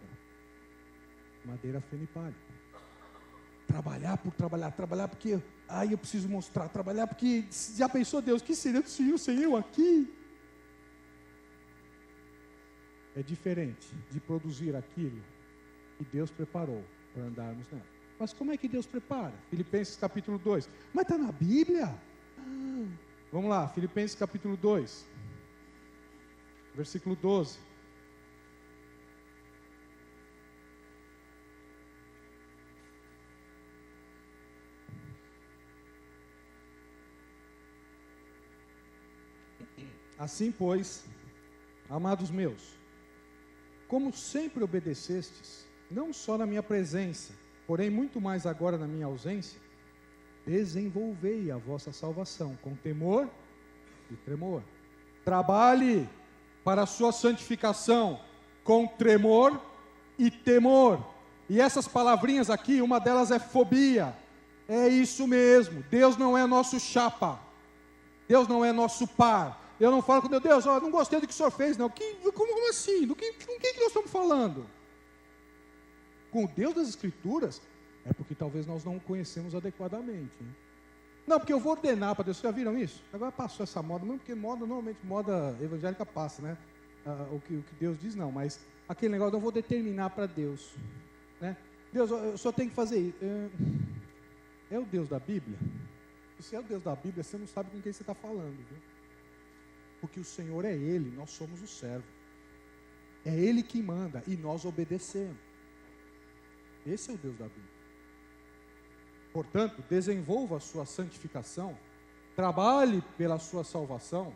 Madeira fenipalha. Trabalhar por trabalhar porque eu preciso mostrar, trabalhar porque já pensou Deus, que seria do Senhor sem eu aqui? É diferente de produzir aquilo que Deus preparou para andarmos nela. Mas como é que Deus prepara? Filipenses capítulo 2. Mas está na Bíblia? Vamos lá, Filipenses capítulo 2. Versículo 12. Assim, pois, amados meus, como sempre obedecestes, não só na minha presença, porém muito mais agora na minha ausência, desenvolvei a vossa salvação com temor e tremor. Trabalhe para a sua santificação com tremor e temor. E essas palavrinhas aqui, uma delas é fobia. É isso mesmo. Deus não é nosso chapa. Deus não é nosso par. Eu não falo com meu Deus, não gostei do que o senhor fez, não. Como assim? Com quem que nós estamos falando? Com o Deus das Escrituras? É porque talvez nós não o conhecemos adequadamente. Né? Não, porque eu vou ordenar para Deus. Vocês já viram isso? Agora passou essa moda, não porque normalmente moda evangélica passa, né? O que Deus diz não, mas aquele negócio eu vou determinar para Deus. Né? Deus, eu só tenho que fazer isso. É o Deus da Bíblia? Se é o Deus da Bíblia, você não sabe com quem você está falando. Viu? Porque o Senhor é Ele, nós somos o servo. É Ele que manda e nós obedecemos. Esse é o Deus da Bíblia. Portanto, desenvolva a sua santificação, trabalhe pela sua salvação,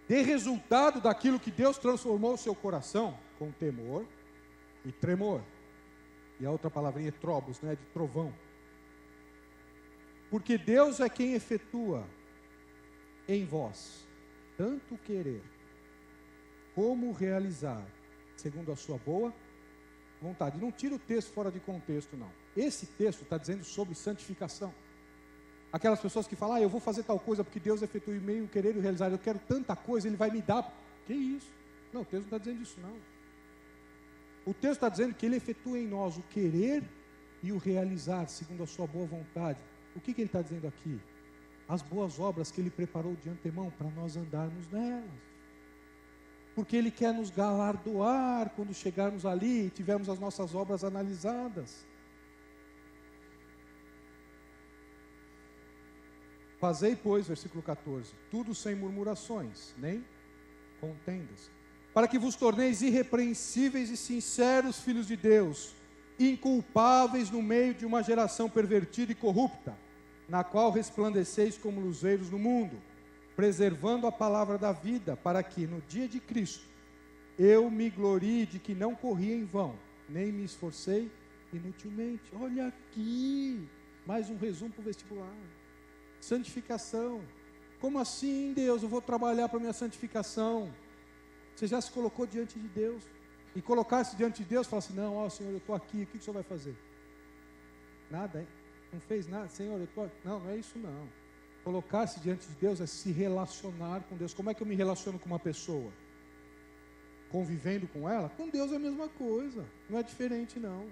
dê resultado daquilo que Deus transformou o seu coração com temor e tremor. E a outra palavrinha é trobos, né, de trovão. Porque Deus é quem efetua em vós tanto querer como realizar, segundo a sua boa vontade. Não tira o texto fora de contexto, não. Esse texto está dizendo sobre santificação. Aquelas pessoas que falam, eu vou fazer tal coisa porque Deus efetua em meio querer e realizar, eu quero tanta coisa, Ele vai me dar. Que isso? Não, o texto não está dizendo isso não. O texto está dizendo que Ele efetua em nós o querer e o realizar, segundo a sua boa vontade. O que ele está dizendo aqui? As boas obras que Ele preparou de antemão para nós andarmos nelas. Porque Ele quer nos galardoar quando chegarmos ali e tivermos as nossas obras analisadas. Fazei, pois, versículo 14, tudo sem murmurações, nem contendas, para que vos torneis irrepreensíveis e sinceros filhos de Deus, inculpáveis no meio de uma geração pervertida e corrupta, na qual resplandeceis como luzeiros no mundo, preservando a palavra da vida, para que no dia de Cristo eu me glorie de que não corri em vão, nem me esforcei inutilmente. Olha aqui, mais um resumo para o vestibular. Santificação. Como assim, Deus? Eu vou trabalhar para a minha santificação. Você já se colocou diante de Deus. E colocar-se diante de Deus, falar assim, não, ó Senhor, eu estou aqui, o que o Senhor vai fazer? Nada, hein? Não fez nada, Senhor, eu estou aqui. Não, não é isso não. Colocar-se diante de Deus é se relacionar com Deus. Como é que eu me relaciono com uma pessoa? Convivendo com ela? Com Deus é a mesma coisa, não é diferente não.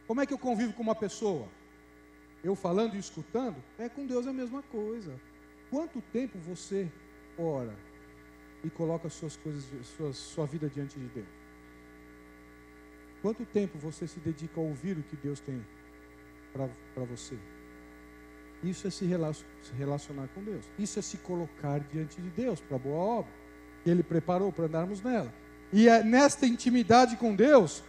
Como é que eu convivo com uma pessoa? Eu falando e escutando? Com Deus é a mesma coisa. Quanto tempo você ora e coloca suas coisas, sua vida diante de Deus? Quanto tempo você se dedica a ouvir o que Deus tem para você? Isso é se relacionar com Deus. Isso é se colocar diante de Deus para a boa obra que Ele preparou para andarmos nela. E é nesta intimidade com Deus,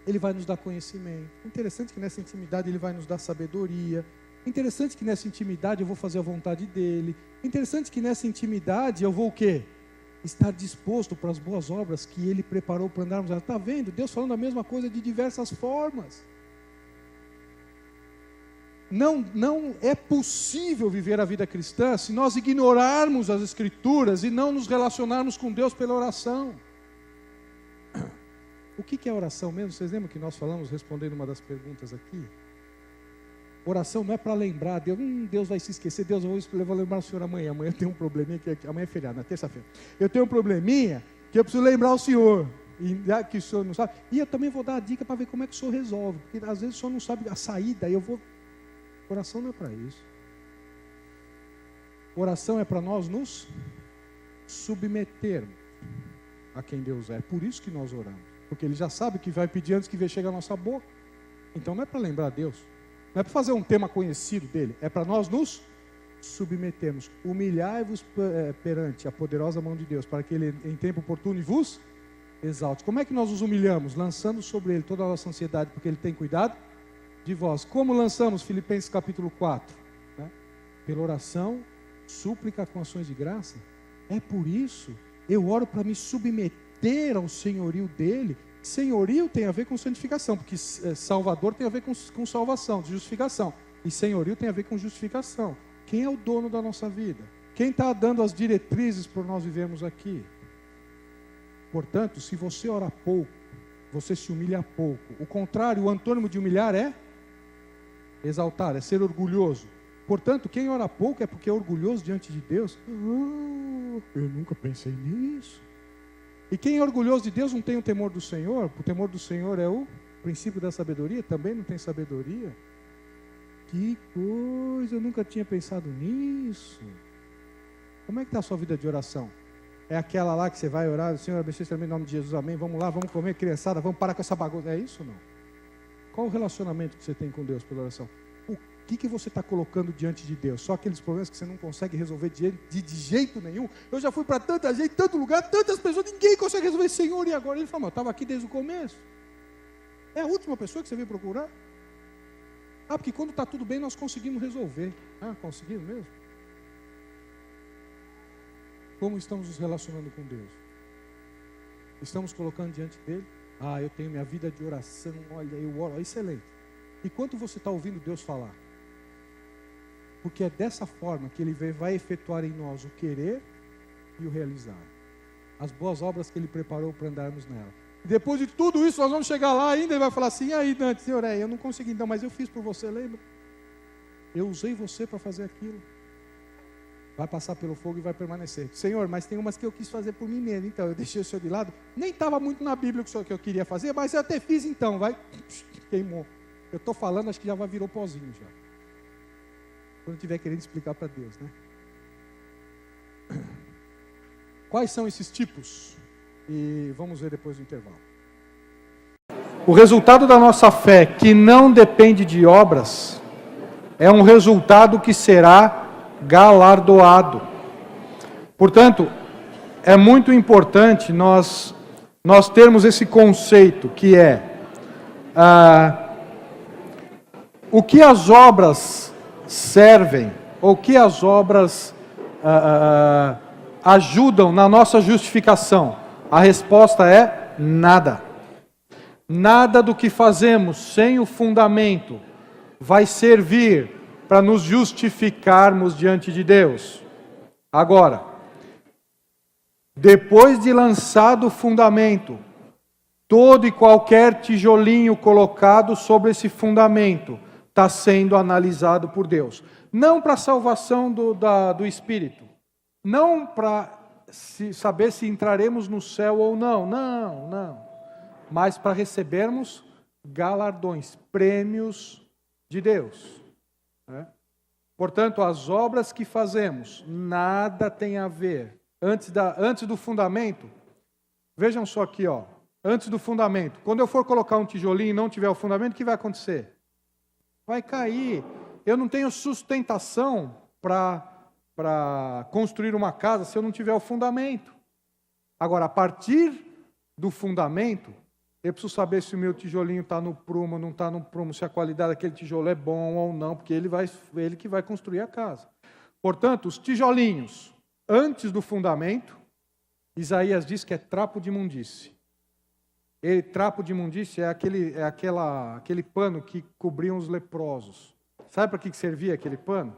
Ele vai nos dar conhecimento. Interessante que nessa intimidade Ele vai nos dar sabedoria. Interessante que nessa intimidade eu vou fazer a vontade dEle. Interessante que nessa intimidade eu vou o quê? Estar disposto para as boas obras que Ele preparou para andarmos nela. Está vendo? Deus falando a mesma coisa de diversas formas. Não é possível viver a vida cristã se nós ignorarmos as Escrituras e não nos relacionarmos com Deus pela oração. O que é oração mesmo? Vocês lembram que nós falamos, respondendo uma das perguntas aqui? Oração não é para lembrar Deus, Deus vai se esquecer, Deus, eu vou lembrar o Senhor amanhã eu tenho um probleminha, amanhã é feriado, na terça-feira, eu tenho um probleminha que eu preciso lembrar o Senhor, e que o Senhor não sabe, e eu também vou dar a dica para ver como é que o Senhor resolve, porque às vezes o Senhor não sabe a saída, e eu vou... Oração não é para isso. Oração é para nós nos submetermos a quem Deus é, por isso que nós oramos, porque Ele já sabe o que vai pedir antes que chegue à nossa boca, então não é para lembrar Deus, não é para fazer um tema conhecido dele, é para nós nos submetermos. Humilhai-vos perante a poderosa mão de Deus, para que Ele em tempo oportuno vos exalte. Como é que nós nos humilhamos? Lançando sobre Ele toda a nossa ansiedade, porque Ele tem cuidado de vós. Como lançamos? Filipenses capítulo 4, né? Pela oração, súplica com ações de graça. É por isso, eu oro para me submeter ao senhorio dEle. Senhorio tem a ver com santificação, porque Salvador tem a ver com salvação, justificação. E senhorio tem a ver com justificação. Quem é o dono da nossa vida? Quem está dando as diretrizes para nós vivermos aqui? Portanto, se você ora pouco, você se humilha pouco. O contrário, o antônimo de humilhar é exaltar, é ser orgulhoso. Portanto, quem ora pouco é porque é orgulhoso diante de Deus. Eu nunca pensei nisso. E quem é orgulhoso de Deus não tem o temor do Senhor. O temor do Senhor é o princípio da sabedoria. Também não tem sabedoria. Que coisa, eu nunca tinha pensado nisso. Como é que está a sua vida de oração? É aquela lá que você vai orar, Senhor, abençoe também em nome de Jesus, amém. Vamos lá, vamos comer, criançada, vamos parar com essa bagunça. É isso ou não? Qual o relacionamento que você tem com Deus pela oração? O que você está colocando diante de Deus? Só aqueles problemas que você não consegue resolver de jeito nenhum? Eu já fui para tanta gente, tanto lugar, tantas pessoas, ninguém consegue resolver. Senhor, e agora? Ele falou, eu estava aqui desde o começo. É a última pessoa que você veio procurar? Porque quando está tudo bem, nós conseguimos resolver. Conseguimos mesmo? Como estamos nos relacionando com Deus? Estamos colocando diante dEle? Eu tenho minha vida de oração, olha, eu oro, excelente. E quanto você está ouvindo Deus falar? Porque é dessa forma que Ele vai efetuar em nós o querer e o realizar. As boas obras que Ele preparou para andarmos nela. E depois de tudo isso, nós vamos chegar lá ainda e vai falar assim, e aí Dante, Senhor, eu não consegui então, mas eu fiz por você, lembra? Eu usei você para fazer aquilo. vai passar pelo fogo e vai permanecer. Senhor, mas tem umas que eu quis fazer por mim mesmo, então eu deixei o Senhor de lado. Nem estava muito na Bíblia o que eu queria fazer, mas eu até fiz então, vai, queimou. Eu estou falando, acho que já virou pozinho já. Quando estiver querendo explicar para Deus, né? Quais são esses tipos? E vamos ver depois do intervalo. O resultado da nossa fé, que não depende de obras, é um resultado que será galardoado. Portanto, é muito importante nós termos esse conceito que é o que as obras servem, ou que as obras ajudam na nossa justificação. A resposta é nada. Nada do que fazemos sem o fundamento vai servir para nos justificarmos diante de Deus. Agora, depois de lançado o fundamento, todo e qualquer tijolinho colocado sobre esse fundamento está sendo analisado por Deus. Não para a salvação do Espírito, não para saber se entraremos no céu ou não, não. Mas para recebermos galardões, prêmios de Deus. Né? Portanto, as obras que fazemos, nada tem a ver. Antes do fundamento, vejam só aqui, ó, antes do fundamento. Quando eu for colocar um tijolinho e não tiver o fundamento, o que vai acontecer? Vai cair. Eu não tenho sustentação para construir uma casa se eu não tiver o fundamento. Agora, a partir do fundamento, eu preciso saber se o meu tijolinho está no prumo, não está no prumo, se a qualidade daquele tijolo é bom ou não, porque ele que vai construir a casa. Portanto, os tijolinhos, antes do fundamento, Isaías diz que é trapo de imundície. Trapo de imundície é aquele pano que cobriam os leprosos. Sabe para que servia aquele pano?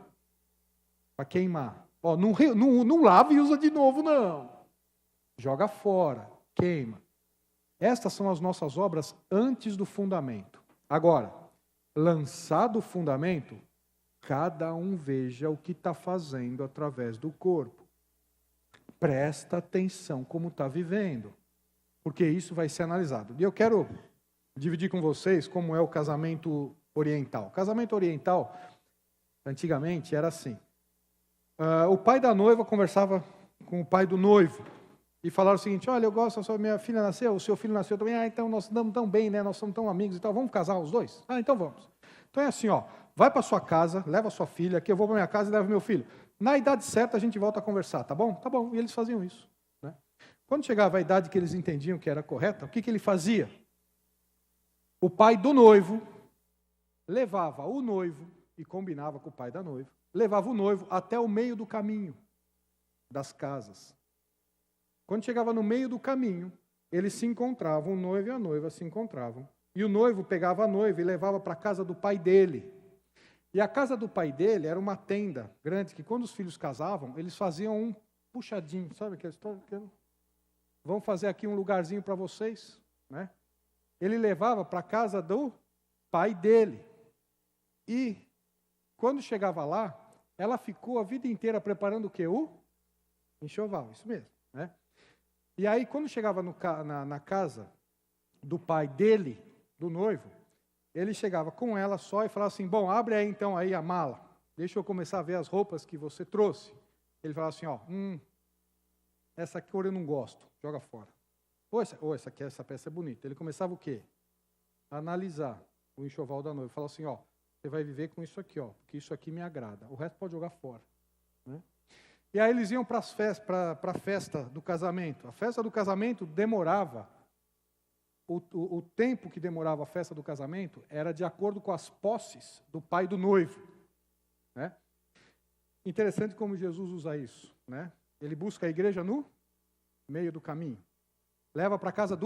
Para queimar. Ó, não lava e usa de novo, não. Joga fora, queima. Estas são as nossas obras antes do fundamento. Agora, lançado o fundamento, cada um veja o que está fazendo através do corpo. Presta atenção como está vivendo, porque isso vai ser analisado. E eu quero dividir com vocês como é o casamento oriental. O casamento oriental, antigamente, era assim. O pai da noiva conversava com o pai do noivo e falaram o seguinte: olha, eu gosto, minha filha nasceu, o seu filho nasceu também, então nós damos tão bem, né? Nós somos tão amigos e tal, vamos casar os dois? Então vamos. Então é assim, ó, vai para sua casa, leva a sua filha, que eu vou para minha casa e levo meu filho. Na idade certa a gente volta a conversar, tá bom? Tá bom. E eles faziam isso. Né? Quando chegava a idade que eles entendiam que era correta, o que ele fazia? O pai do noivo levava o noivo, e combinava com o pai da noiva, levava o noivo até o meio do caminho das casas. Quando chegava no meio do caminho, eles se encontravam, o noivo e a noiva se encontravam. E o noivo pegava a noiva e levava para a casa do pai dele. E a casa do pai dele era uma tenda grande, que quando os filhos casavam, eles faziam um puxadinho, sabe aquela história? Vamos fazer aqui um lugarzinho para vocês, né? Ele levava para a casa do pai dele. E quando chegava lá, ela ficou a vida inteira preparando o quê? O enxoval, isso mesmo, né? E aí, quando chegava na casa do pai dele, do noivo, ele chegava com ela só e falava assim: bom, abre aí então aí a mala, deixa eu começar a ver as roupas que você trouxe. Ele falava assim: ó, essa cor eu não gosto, joga fora. Essa peça é bonita. Ele começava o quê? A analisar o enxoval da noiva. Falava assim: ó, você vai viver com isso aqui, ó, porque isso aqui me agrada. O resto pode jogar fora. Né? E aí eles iam para a festa do casamento. A festa do casamento demorava, o tempo que demorava a festa do casamento era de acordo com as posses do pai do noivo. Né? Interessante como Jesus usa isso. Né? Ele busca a igreja no meio do caminho. Leva para a casa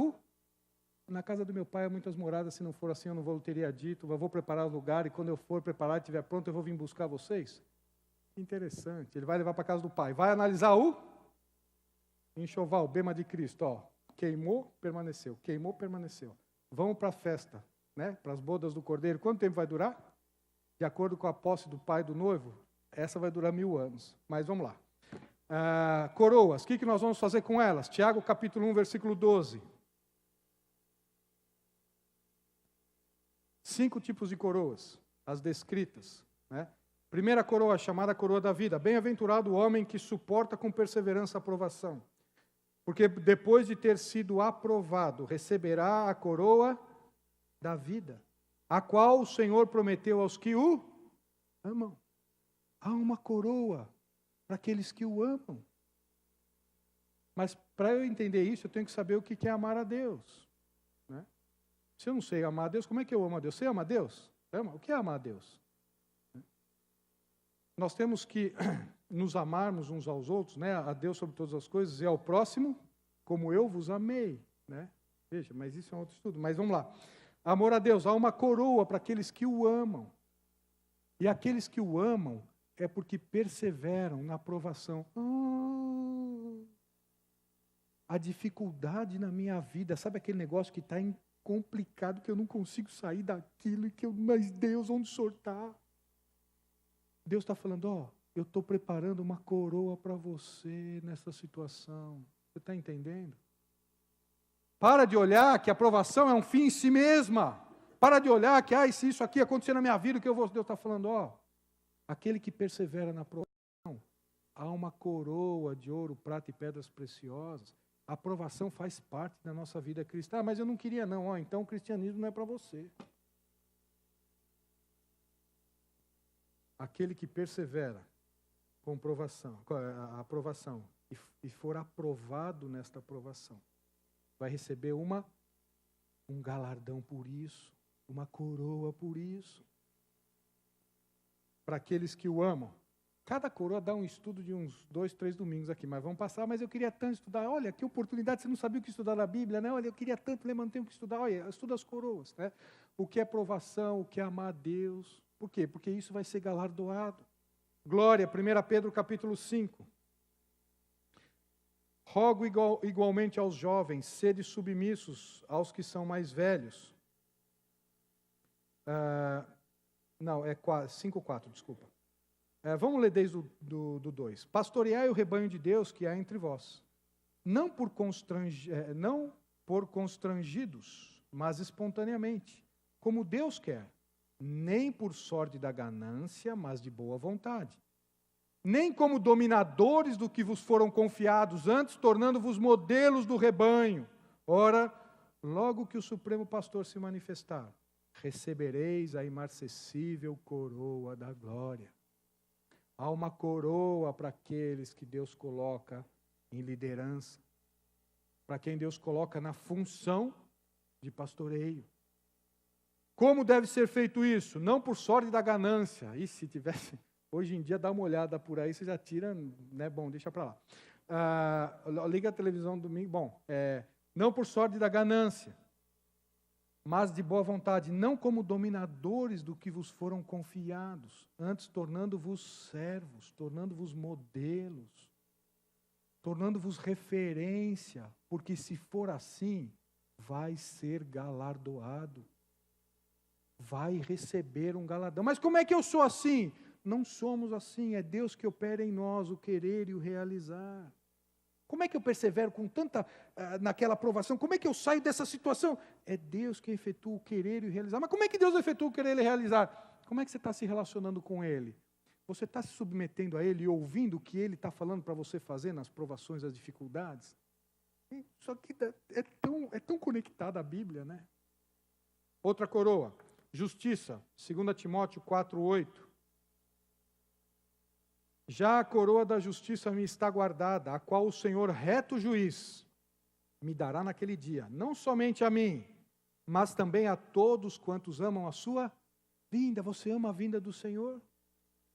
na casa do meu pai há muitas moradas, se não for assim eu não teria dito, eu vou preparar o lugar e quando eu for preparar e estiver pronto eu vou vir buscar vocês. Interessante, ele vai levar para a casa do pai, vai analisar o enxoval, bema de Cristo, ó, queimou, permaneceu, vamos para a festa, né, para as bodas do Cordeiro, quanto tempo vai durar? De acordo com a posse do pai do noivo, essa vai durar 1000 anos, mas vamos lá. Coroas, o que nós vamos fazer com elas? Tiago capítulo 1, versículo 12. 5 tipos de coroas, as descritas, né? Primeira coroa, chamada coroa da vida. Bem-aventurado o homem que suporta com perseverança a provação, porque depois de ter sido aprovado, receberá a coroa da vida, a qual o Senhor prometeu aos que o amam. Há uma coroa para aqueles que o amam. Mas para eu entender isso, eu tenho que saber o que é amar a Deus, né? Se eu não sei amar a Deus, como é que eu amo a Deus? Você ama a Deus? Ama? O que é amar a Deus? Nós temos que nos amarmos uns aos outros, né? A Deus sobre todas as coisas e ao próximo como eu vos amei, né? Veja, mas isso é um outro estudo. Mas vamos lá. Amor a Deus, há uma coroa para aqueles que o amam. E aqueles que o amam é porque perseveram na provação. A dificuldade na minha vida, sabe aquele negócio que está complicado, que eu não consigo sair daquilo, mas Deus, onde o Senhor está? Deus está falando, eu estou preparando uma coroa para você nessa situação. Você está entendendo? Para de olhar que a provação é um fim em si mesma. Para de olhar que, se isso aqui acontecer na minha vida, o que eu vou... Deus está falando, aquele que persevera na provação, há uma coroa de ouro, prata e pedras preciosas. A aprovação faz parte da nossa vida cristã. Mas eu não queria não. Então o cristianismo não é para você. Aquele que persevera com a aprovação e for aprovado nesta aprovação, vai receber um galardão por isso, uma coroa por isso. Para aqueles que o amam. Cada coroa dá um estudo de uns 2, 3 domingos aqui, mas vamos passar. Mas eu queria tanto estudar. Olha, que oportunidade, você não sabia o que estudar na Bíblia, né? Olha, eu queria tanto ler, mas não tenho o que estudar. Olha, estuda as coroas, né? O que é provação, o que é amar a Deus. Por quê? Porque isso vai ser galardoado. Glória, 1 Pedro capítulo 5. Rogo igualmente aos jovens, sede submissos aos que são mais velhos. Não, é 5:4, desculpa. Vamos ler desde do 2. Pastoreai o rebanho de Deus que há entre vós, não por constrangidos, mas espontaneamente, como Deus quer, nem por sorte da ganância, mas de boa vontade. Nem como dominadores do que vos foram confiados, antes tornando-vos modelos do rebanho. Ora, logo que o Supremo Pastor se manifestar, recebereis a imarcessível coroa da glória. Há uma coroa para aqueles que Deus coloca em liderança, para quem Deus coloca na função de pastoreio. Como deve ser feito isso? Não por sorte da ganância. E se tivesse, hoje em dia, dá uma olhada por aí, você já tira, né? Bom, deixa para lá. Liga a televisão domingo. Bom, não por sorte da ganância, mas de boa vontade, não como dominadores do que vos foram confiados, antes tornando-vos servos, tornando-vos modelos, tornando-vos referência, porque se for assim, vai ser galardoado, vai receber um galardão. Mas como é que eu sou assim? Não somos assim, é Deus que opera em nós o querer e o realizar. Como é que eu persevero com tanta, naquela aprovação? Como é que eu saio dessa situação? É Deus que efetua o querer e o realizar. Mas como é que Deus efetua o querer e o realizar? Como é que você está se relacionando com Ele? Você está se submetendo a Ele e ouvindo o que Ele está falando para você fazer nas provações, as dificuldades? Isso aqui é tão conectado à Bíblia, né? Outra coroa, justiça, 2 Timóteo 4:8. Já a coroa da justiça me está guardada, a qual o Senhor, reto juiz, me dará naquele dia, não somente a mim, mas também a todos quantos amam a sua vinda. Você ama a vinda do Senhor?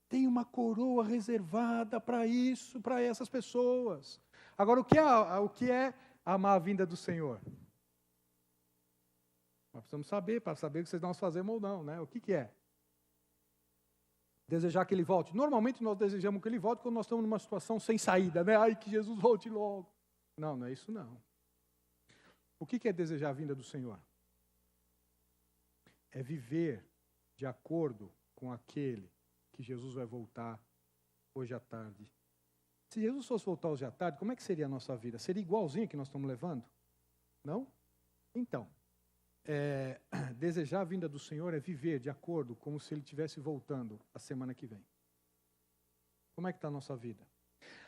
Tem uma coroa reservada para isso, para essas pessoas. Agora, o que é amar a vinda do Senhor? Nós precisamos saber, para saber se nós fazemos ou não, né? O que é? Desejar que Ele volte. Normalmente nós desejamos que Ele volte quando nós estamos numa situação sem saída, né? Ai, que Jesus volte logo. Não, não é isso não. O que é desejar a vinda do Senhor? É viver de acordo com aquele que Jesus vai voltar hoje à tarde. Se Jesus fosse voltar hoje à tarde, como é que seria a nossa vida? Seria igualzinho que nós estamos levando? Não? Então, desejar a vinda do Senhor é viver de acordo como se Ele estivesse voltando a semana que vem. Como é que está a nossa vida?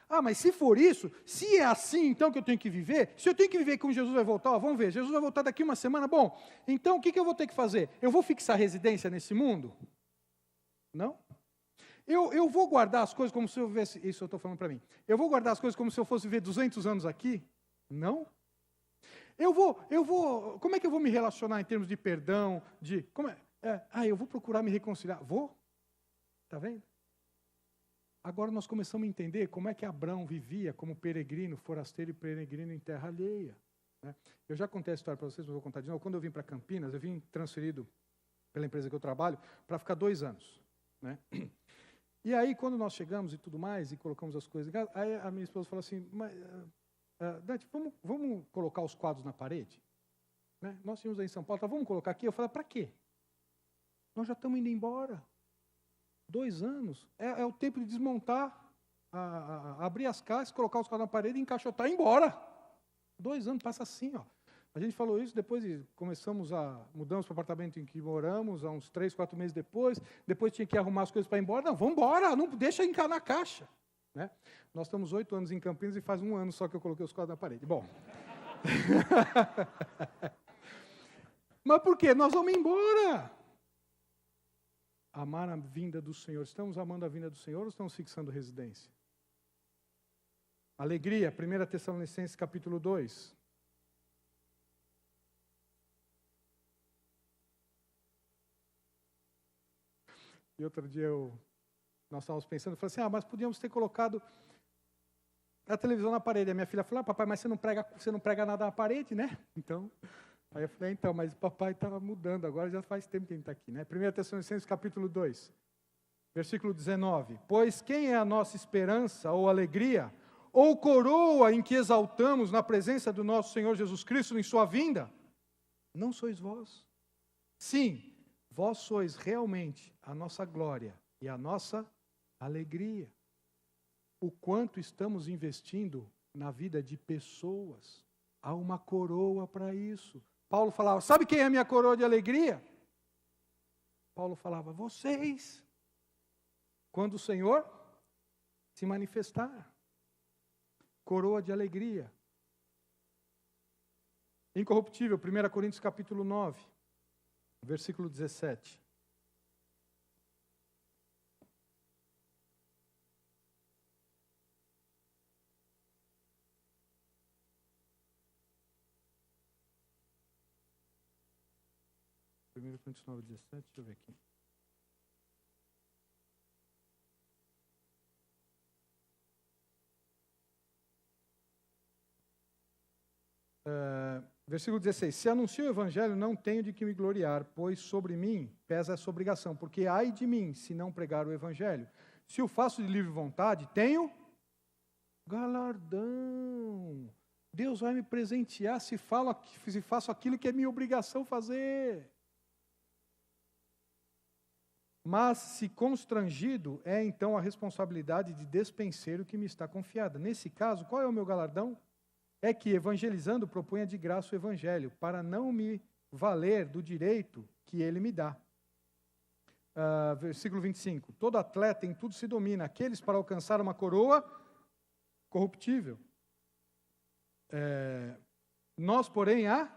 Ah, mas se for isso, se é assim então que eu tenho que viver, se eu tenho que viver como Jesus vai voltar, vamos ver, Jesus vai voltar daqui uma semana, bom, então o que eu vou ter que fazer? Eu vou fixar residência nesse mundo? Não? Eu vou guardar as coisas como se eu vivesse, isso eu estou falando para mim, eu vou guardar as coisas como se eu fosse viver 200 anos aqui? Não? Como é que eu vou me relacionar em termos de perdão, eu vou procurar me reconciliar, vou? Está vendo? Agora nós começamos a entender como é que Abrão vivia como peregrino, forasteiro e peregrino em terra alheia. Né? Eu já contei a história para vocês, mas vou contar de novo. Quando eu vim para Campinas, eu vim transferido pela empresa que eu trabalho para ficar 2 anos. Né? E aí, quando nós chegamos e tudo mais, e colocamos as coisas em casa, aí a minha esposa falou assim, Dante, vamos colocar os quadros na parede? Né? Nós tínhamos aí em São Paulo, vamos colocar aqui? Eu falei, para quê? Nós já estamos indo embora. 2 anos é o tempo de desmontar, abrir as caixas, colocar os quadros na parede, encaixotar e ir embora. 2 anos, passa assim, ó. A gente falou isso, depois mudamos para o apartamento em que moramos, há uns 3, 4 meses depois tinha que arrumar as coisas para ir embora. Não, vamos embora, não deixa encaixar na caixa. Né? Nós estamos 8 anos em Campinas e faz 1 ano só que eu coloquei os quadros na parede. Bom. Mas por quê? Nós vamos embora. Amar a vinda do Senhor. Estamos amando a vinda do Senhor ou estamos fixando residência? Alegria, 1 Tessalonicenses capítulo 2. E outro dia nós estávamos pensando, eu falei assim, mas podíamos ter colocado a televisão na parede. A minha filha falou, papai, mas você não prega nada na parede, né? Então, aí eu falei, mas o papai estava mudando, agora já faz tempo que ele está aqui, né? 1 Tessalonicenses capítulo 2, versículo 19. Pois quem é a nossa esperança ou alegria, ou coroa em que exaltamos na presença do nosso Senhor Jesus Cristo em sua vinda? Não sois vós. Sim, vós sois realmente a nossa glória e a nossa alegria. O quanto estamos investindo na vida de pessoas. Há uma coroa para isso. Paulo falava, sabe quem é a minha coroa de alegria? Paulo falava, vocês. Quando o Senhor se manifestar. Coroa de alegria. Incorruptível, 1 Coríntios capítulo 9, versículo 17. Primeiro Coríntios 9, 17, deixa eu ver aqui. Versículo 16. Se anuncio o evangelho, não tenho de que me gloriar, pois sobre mim pesa essa obrigação, porque ai de mim se não pregar o evangelho. Se o faço de livre vontade, tenho galardão. Deus vai me presentear se faço aquilo que é minha obrigação fazer. Mas, se constrangido, é então a responsabilidade de despenseiro que me está confiada. Nesse caso, qual é o meu galardão? É que, evangelizando, proponha de graça o evangelho, para não me valer do direito que ele me dá. Versículo 25. Todo atleta em tudo se domina, aqueles para alcançar uma coroa corruptível. Nós, porém, a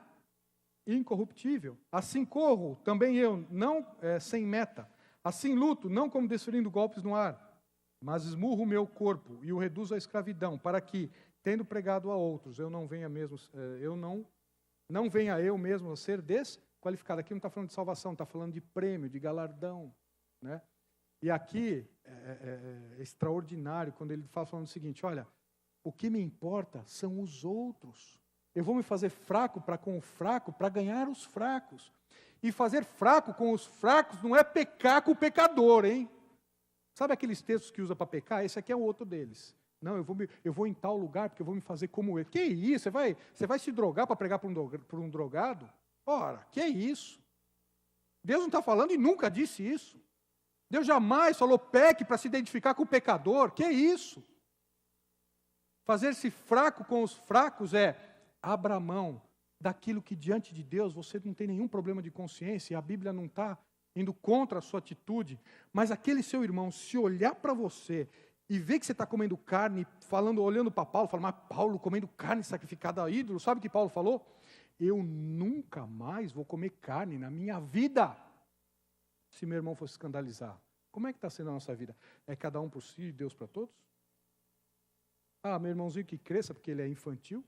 incorruptível. Assim corro, também eu, não sem meta. Assim luto, não como desferindo golpes no ar, mas esmurro o meu corpo e o reduzo à escravidão, para que, tendo pregado a outros, eu não venha eu mesmo a ser desqualificado. Aqui não está falando de salvação, está falando de prêmio, de galardão. Né? E aqui é extraordinário quando ele fala falando o seguinte, olha, o que me importa são os outros. Eu vou me fazer fraco para com o fraco, para ganhar os fracos. E fazer fraco com os fracos não é pecar com o pecador, hein? Sabe aqueles textos que usa para pecar? Esse aqui é o outro deles. Não, eu vou em tal lugar porque eu vou me fazer como ele. Que isso? Você vai se drogar para pregar para um drogado? Ora, que isso? Deus não está falando e nunca disse isso. Deus jamais falou peque para se identificar com o pecador. Que isso? Fazer-se fraco com os fracos é abra mão daquilo que diante de Deus você não tem nenhum problema de consciência, e a Bíblia não está indo contra a sua atitude, mas aquele seu irmão, se olhar para você e ver que você está comendo carne, olhando para Paulo, fala, mas Paulo comendo carne sacrificada a ídolo, sabe o que Paulo falou? Eu nunca mais vou comer carne na minha vida, se meu irmão fosse escandalizar. Como é que está sendo a nossa vida? É cada um por si e Deus para todos? Ah, meu irmãozinho que cresça porque ele é infantil?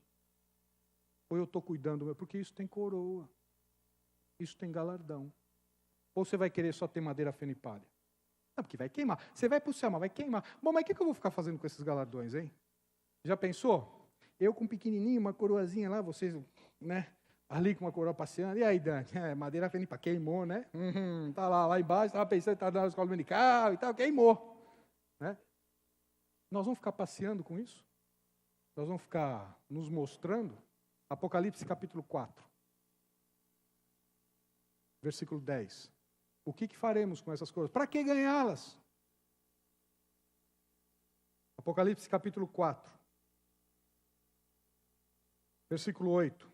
Ou eu estou cuidando, porque isso tem coroa, isso tem galardão. Ou você vai querer só ter madeira, feno e palha? Não, porque vai queimar. Você vai para o céu, mas vai queimar. Bom, mas o que eu vou ficar fazendo com esses galardões, hein? Já pensou? Eu com um pequenininho, uma coroazinha lá, vocês, né? Ali com uma coroa passeando. E aí, Dante? Madeira, feno e palha. Queimou, né? Tá lá embaixo, estava pensando, estava na escola dominical e tal, queimou. Né? Nós vamos ficar passeando com isso? Nós vamos ficar nos mostrando? Apocalipse capítulo 4, versículo 10. O que faremos com essas coisas? Para que ganhá-las? Apocalipse capítulo 4, versículo 8.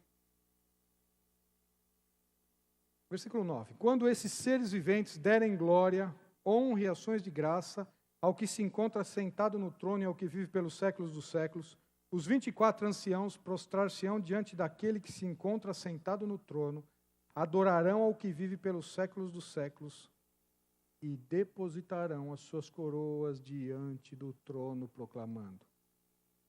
Versículo 9. Quando esses seres viventes derem glória, honra e ações de graça ao que se encontra sentado no trono e ao que vive pelos séculos dos séculos, os 24 anciãos prostrar-se-ão diante daquele que se encontra sentado no trono, adorarão ao que vive pelos séculos dos séculos e depositarão as suas coroas diante do trono, proclamando: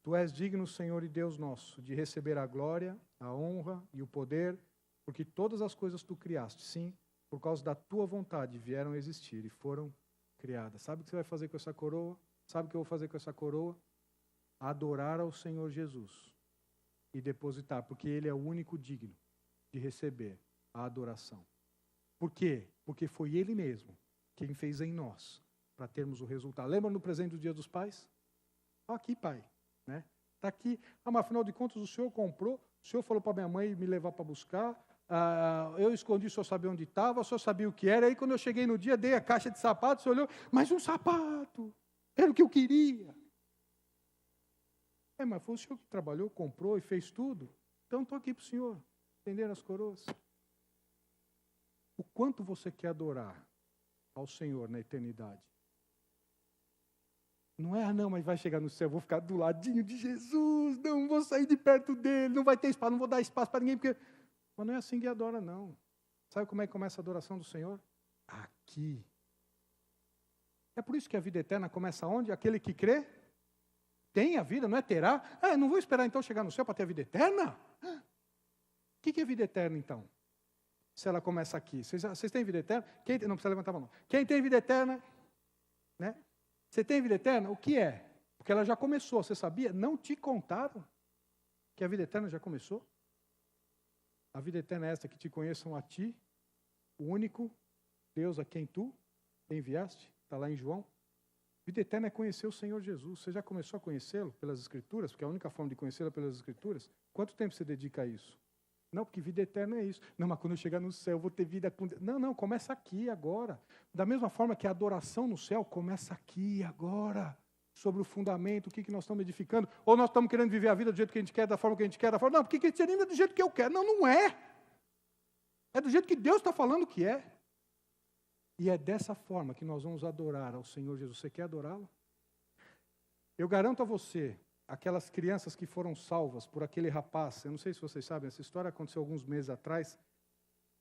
Tu és digno, Senhor e Deus nosso, de receber a glória, a honra e o poder, porque todas as coisas tu criaste, sim, por causa da tua vontade vieram a existir e foram criadas. Sabe o que você vai fazer com essa coroa? Sabe o que eu vou fazer com essa coroa? Adorar ao Senhor Jesus e depositar, porque Ele é o único digno de receber a adoração. Por quê? Porque foi Ele mesmo quem fez em nós para termos o resultado. Lembra no presente do Dia dos Pais? Aqui, pai. Né? Está aqui. Mas afinal de contas o Senhor comprou, o Senhor falou para minha mãe me levar para buscar, eu escondi, o Senhor sabia onde estava, o Senhor sabia o que era, aí quando eu cheguei no dia, dei a caixa de sapatos, o Senhor olhou, mas um sapato, era o que eu queria. Mas foi o Senhor que trabalhou, comprou e fez tudo. Então estou aqui para o Senhor, estender as coroas. O quanto você quer adorar ao Senhor na eternidade? Não é, não, mas vai chegar no céu, vou ficar do ladinho de Jesus, não vou sair de perto dele, não vai ter espaço, não vou dar espaço para ninguém, porque... Mas não é assim que adora, não. Sabe como é que começa a adoração do Senhor? Aqui. É por isso que a vida eterna começa onde? Aquele que crê tem a vida, não é terá. Não vou esperar então chegar no céu para ter a vida eterna? O que é vida eterna então? Se ela começa aqui. Vocês têm vida eterna? Não precisa levantar a mão. Quem tem vida eterna? Né? Você tem vida eterna? O que é? Porque ela já começou, você sabia? Não te contaram que a vida eterna já começou? A vida eterna é esta, que te conheçam a ti, o único Deus a quem tu enviaste. Está lá em João. Vida eterna é conhecer o Senhor Jesus. Você já começou a conhecê-lo pelas Escrituras? Porque é a única forma de conhecê-lo é pelas Escrituras. Quanto tempo você dedica a isso? Não, porque vida eterna é isso. Não, mas quando eu chegar no céu, eu vou ter vida com Deus. Não, começa aqui, agora. Da mesma forma que a adoração no céu começa aqui, agora. Sobre o fundamento, o que nós estamos edificando. Ou nós estamos querendo viver a vida do jeito que a gente quer, da forma que a gente quer, da forma... Não, porque cristianismo é do jeito que eu quero. Não é. É do jeito que Deus está falando que é. E é dessa forma que nós vamos adorar ao Senhor Jesus. Você quer adorá-lo? Eu garanto a você, aquelas crianças que foram salvas por aquele rapaz, eu não sei se vocês sabem, essa história aconteceu alguns meses atrás,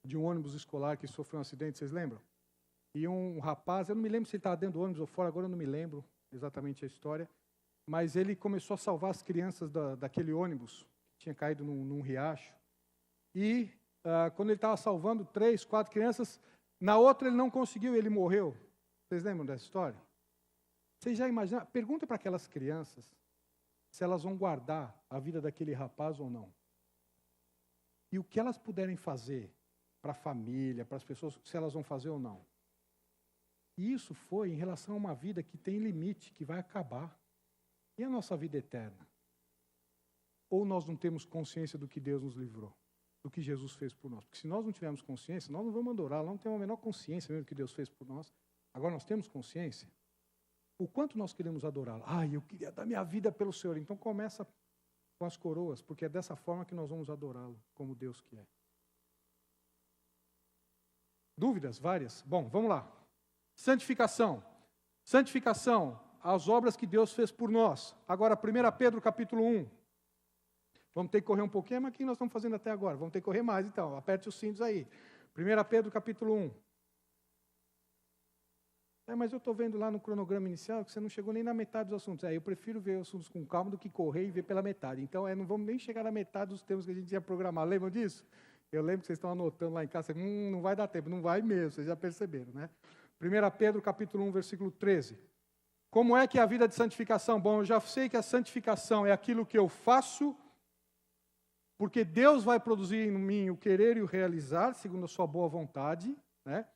de um ônibus escolar que sofreu um acidente, vocês lembram? E um rapaz, eu não me lembro se ele estava dentro do ônibus ou fora, agora eu não me lembro exatamente a história, mas ele começou a salvar as crianças daquele ônibus, que tinha caído num riacho. E quando ele estava salvando 3, 4 crianças, na outra ele não conseguiu, ele morreu. Vocês lembram dessa história? Vocês já imaginaram? Pergunta para aquelas crianças se elas vão guardar a vida daquele rapaz ou não. E o que elas puderem fazer para a família, para as pessoas, se elas vão fazer ou não. E isso foi em relação a uma vida que tem limite, que vai acabar. E a nossa vida eterna? Ou nós não temos consciência do que Deus nos livrou? Do que Jesus fez por nós? Porque se nós não tivermos consciência, nós não vamos adorar, nós não temos a menor consciência mesmo do que Deus fez por nós. Agora nós temos consciência? o quanto nós queremos adorá-lo. Eu queria dar minha vida pelo Senhor. Então começa com as coroas, porque é dessa forma que nós vamos adorá-lo, como Deus quer. Dúvidas várias? Bom, vamos lá. Santificação. Santificação, as obras que Deus fez por nós. Agora, 1 Pedro capítulo 1. Vamos ter que correr um pouquinho, mas o que nós estamos fazendo até agora? Vamos ter que correr mais, então. Aperte os cintos aí. 1 Pedro capítulo 1. Mas eu estou vendo lá no cronograma inicial que você não chegou nem na metade dos assuntos. Eu prefiro ver os assuntos com calma do que correr e ver pela metade. Então, não vamos nem chegar na metade dos temas que a gente ia programar. Lembram disso? Eu lembro que vocês estão anotando lá em casa. Não vai dar tempo. Não vai mesmo, vocês já perceberam, né? 1 Pedro capítulo 1, versículo 13. Como é que é a vida de santificação? Bom, eu já sei que a santificação é aquilo que eu faço, porque Deus vai produzir em mim o querer e o realizar, segundo a sua boa vontade, né?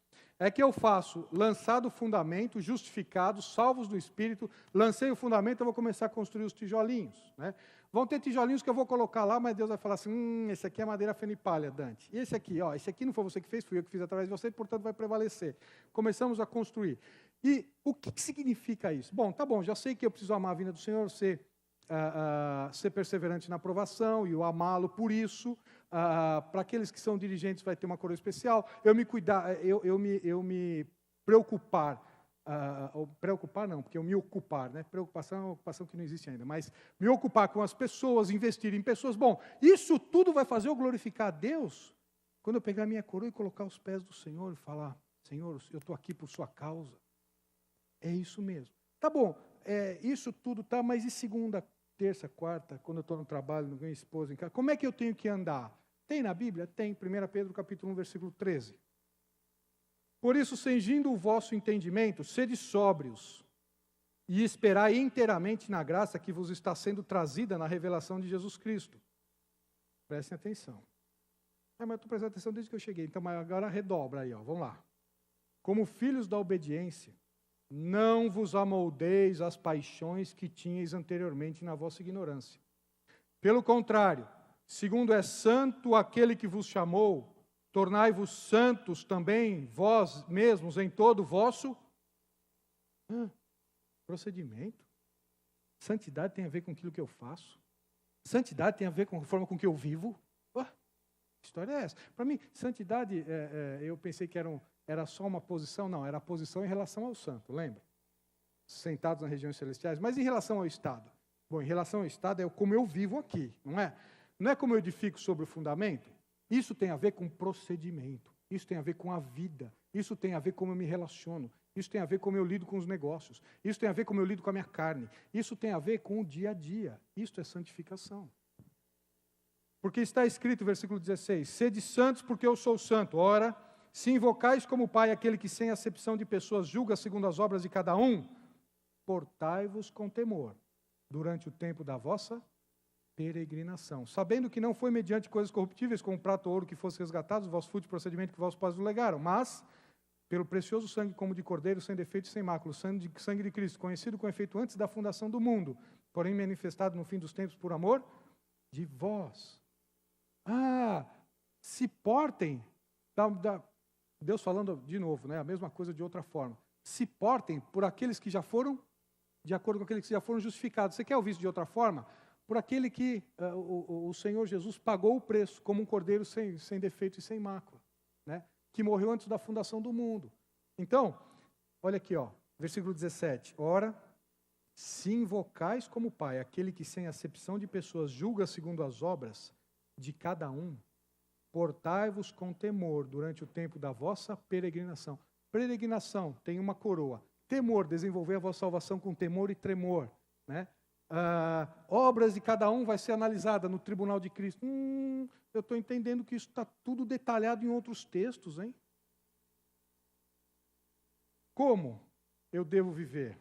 É que eu faço, lançado o fundamento, justificado, salvos do Espírito, lancei o fundamento, eu vou começar a construir os tijolinhos, né? Vão ter tijolinhos que eu vou colocar lá, mas Deus vai falar assim, esse aqui é madeira fenipalha, Dante. E esse aqui não foi você que fez, fui eu que fiz através de você, portanto vai prevalecer. Começamos a construir. E o que significa isso? Bom, tá bom, já sei que eu preciso amar a vinda do Senhor, ser perseverante na aprovação e o amá-lo por isso. Para aqueles que são dirigentes vai ter uma coroa especial. Eu me preocupar, preocupar não, porque eu me ocupar, né? Preocupação é uma ocupação que não existe ainda, mas me ocupar com as pessoas, investir em pessoas. Bom, isso tudo vai fazer eu glorificar a Deus quando eu pegar a minha coroa e colocar aos pés do Senhor e falar, Senhor, eu estou aqui por sua causa. É isso mesmo. Tá bom, isso tudo tá, mas e segunda, terça, quarta, quando eu estou no trabalho, não ganho esposa em casa, como é que eu tenho que andar? Tem na Bíblia? Tem, 1 Pedro capítulo 1, versículo 13. Por isso, cingindo o vosso entendimento, sede sóbrios, e esperai inteiramente na graça que vos está sendo trazida na revelação de Jesus Cristo. Prestem atenção. Mas eu estou prestando atenção desde que eu cheguei, então agora redobra aí, vamos lá. Como filhos da obediência, não vos amoldeis às paixões que tinhais anteriormente na vossa ignorância. Pelo contrário, segundo é santo aquele que vos chamou, tornai-vos santos também vós mesmos em todo o vosso procedimento. Santidade tem a ver com aquilo que eu faço. Santidade tem a ver com a forma com que eu vivo. Que história é essa? Para mim, santidade, eu pensei que era só uma posição, não, era a posição em relação ao santo, lembra? Sentados nas regiões celestiais, mas em relação ao Estado? Bom, em relação ao Estado é como eu vivo aqui, não é? Não é como eu edifico sobre o fundamento? Isso tem a ver com procedimento, isso tem a ver com a vida, isso tem a ver com como eu me relaciono, isso tem a ver com como eu lido com os negócios, isso tem a ver com como eu lido com a minha carne, isso tem a ver com o dia a dia, isso é santificação. Porque está escrito, versículo 16, sede santos porque eu sou santo. Ora, se invocais como Pai aquele que sem acepção de pessoas julga segundo as obras de cada um, portai-vos com temor durante o tempo da vossa peregrinação, sabendo que não foi mediante coisas corruptíveis, como prata ou ouro, que fosse resgatados o vosso fútil procedimento que vossos pais vos legaram, mas pelo precioso sangue como de cordeiro, sem defeito e sem mácula, sangue de Cristo, conhecido com efeito antes da fundação do mundo, porém manifestado no fim dos tempos por amor de vós. Se portem, Deus falando de novo, né, a mesma coisa de outra forma, se portem por aqueles que já foram, de acordo com aqueles que já foram justificados. Você quer ouvir isso de outra forma? Por aquele que o Senhor Jesus pagou o preço, como um cordeiro sem defeito e sem mácula, né, que morreu antes da fundação do mundo. Então, olha aqui, versículo 17, ora, se invocais como Pai, aquele que sem acepção de pessoas julga segundo as obras de cada um, portai-vos com temor durante o tempo da vossa peregrinação. Peregrinação tem uma coroa. Temor, desenvolver a vossa salvação com temor e tremor, né? Obras de cada um vai ser analisada no tribunal de Cristo. Eu estou entendendo que isso está tudo detalhado em outros textos, hein? Como eu devo viver?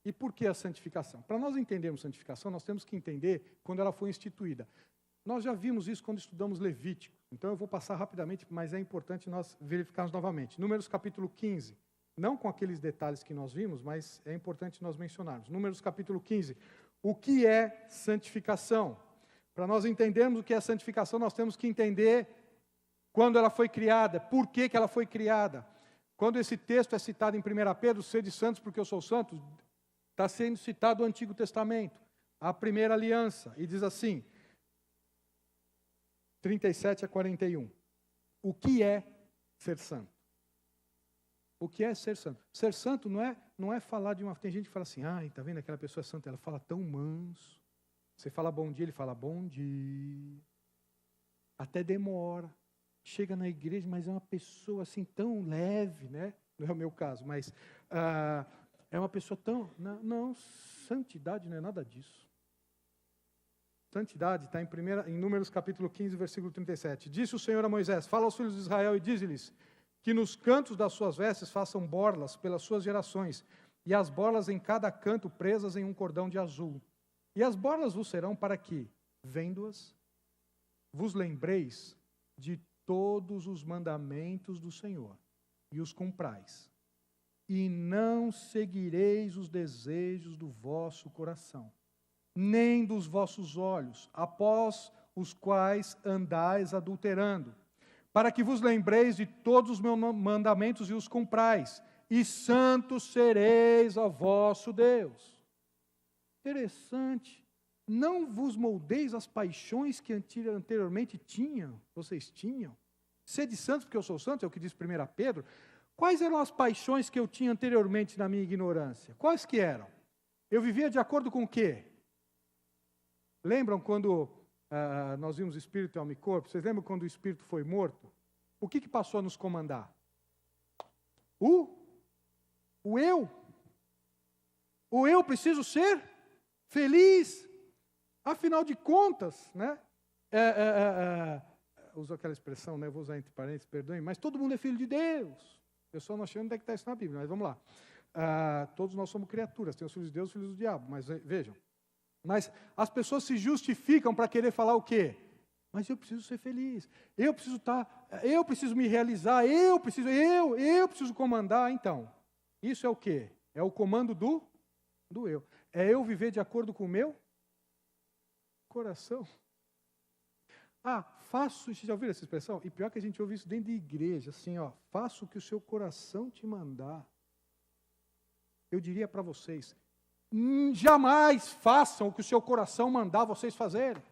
E por que a santificação? Para nós entendermos santificação, nós temos que entender quando ela foi instituída. Nós já vimos isso quando estudamos Levítico. Então eu vou passar rapidamente, mas é importante nós verificarmos novamente. Números capítulo 15. Não com aqueles detalhes que nós vimos, mas é importante nós mencionarmos. Números capítulo 15. O que é santificação? Para nós entendermos o que é santificação, nós temos que entender quando ela foi criada, por que ela foi criada. Quando esse texto é citado em 1 Pedro, sede santos porque eu sou santo, está sendo citado o Antigo Testamento, a primeira aliança, e diz assim, 37 a 41. O que é ser santo? O que é ser santo? Ser santo não é falar de uma... Tem gente que fala assim, ai, tá vendo aquela pessoa santa, ela fala tão manso. Você fala bom dia, ele fala bom dia. Até demora. Chega na igreja, mas é uma pessoa assim tão leve, né? Não é o meu caso, mas é uma pessoa tão... Não, santidade não é nada disso. Santidade está em Números capítulo 15, versículo 37. Disse o Senhor a Moisés, fala aos filhos de Israel e dize-lhes que nos cantos das suas vestes façam borlas pelas suas gerações, e as borlas em cada canto presas em um cordão de azul. E as borlas vos serão para que, vendo-as, vos lembreis de todos os mandamentos do Senhor, e os cumprais. E não seguireis os desejos do vosso coração, nem dos vossos olhos, após os quais andais adulterando, para que vos lembreis de todos os meus mandamentos e os cumprais, e santos sereis ao vosso Deus. Interessante. Não vos moldeis as paixões que anteriormente vocês tinham. Sede santos porque eu sou santo, é o que diz 1 Pedro. Quais eram as paixões que eu tinha anteriormente na minha ignorância? Quais que eram? Eu vivia de acordo com o quê? Lembram quando nós vimos espírito e alma e corpo? Vocês lembram quando o espírito foi morto? O que passou a nos comandar? O eu. O eu preciso ser feliz. Afinal de contas, né? Uso aquela expressão, né? Vou usar entre parênteses, perdoem, mas todo mundo é filho de Deus. Eu só não achei onde é que está isso na Bíblia, mas vamos lá. Todos nós somos criaturas, tem os filhos de Deus e os filhos do diabo, mas vejam. Mas as pessoas se justificam para querer falar o quê? Mas eu preciso ser feliz, eu preciso me realizar, eu preciso comandar. Então, isso é o quê? É o comando do eu. É eu viver de acordo com o meu coração. Vocês já ouviram essa expressão? E pior que a gente ouve isso dentro de igreja, assim, faça o que o seu coração te mandar. Eu diria para vocês, jamais façam o que o seu coração mandar vocês fazerem.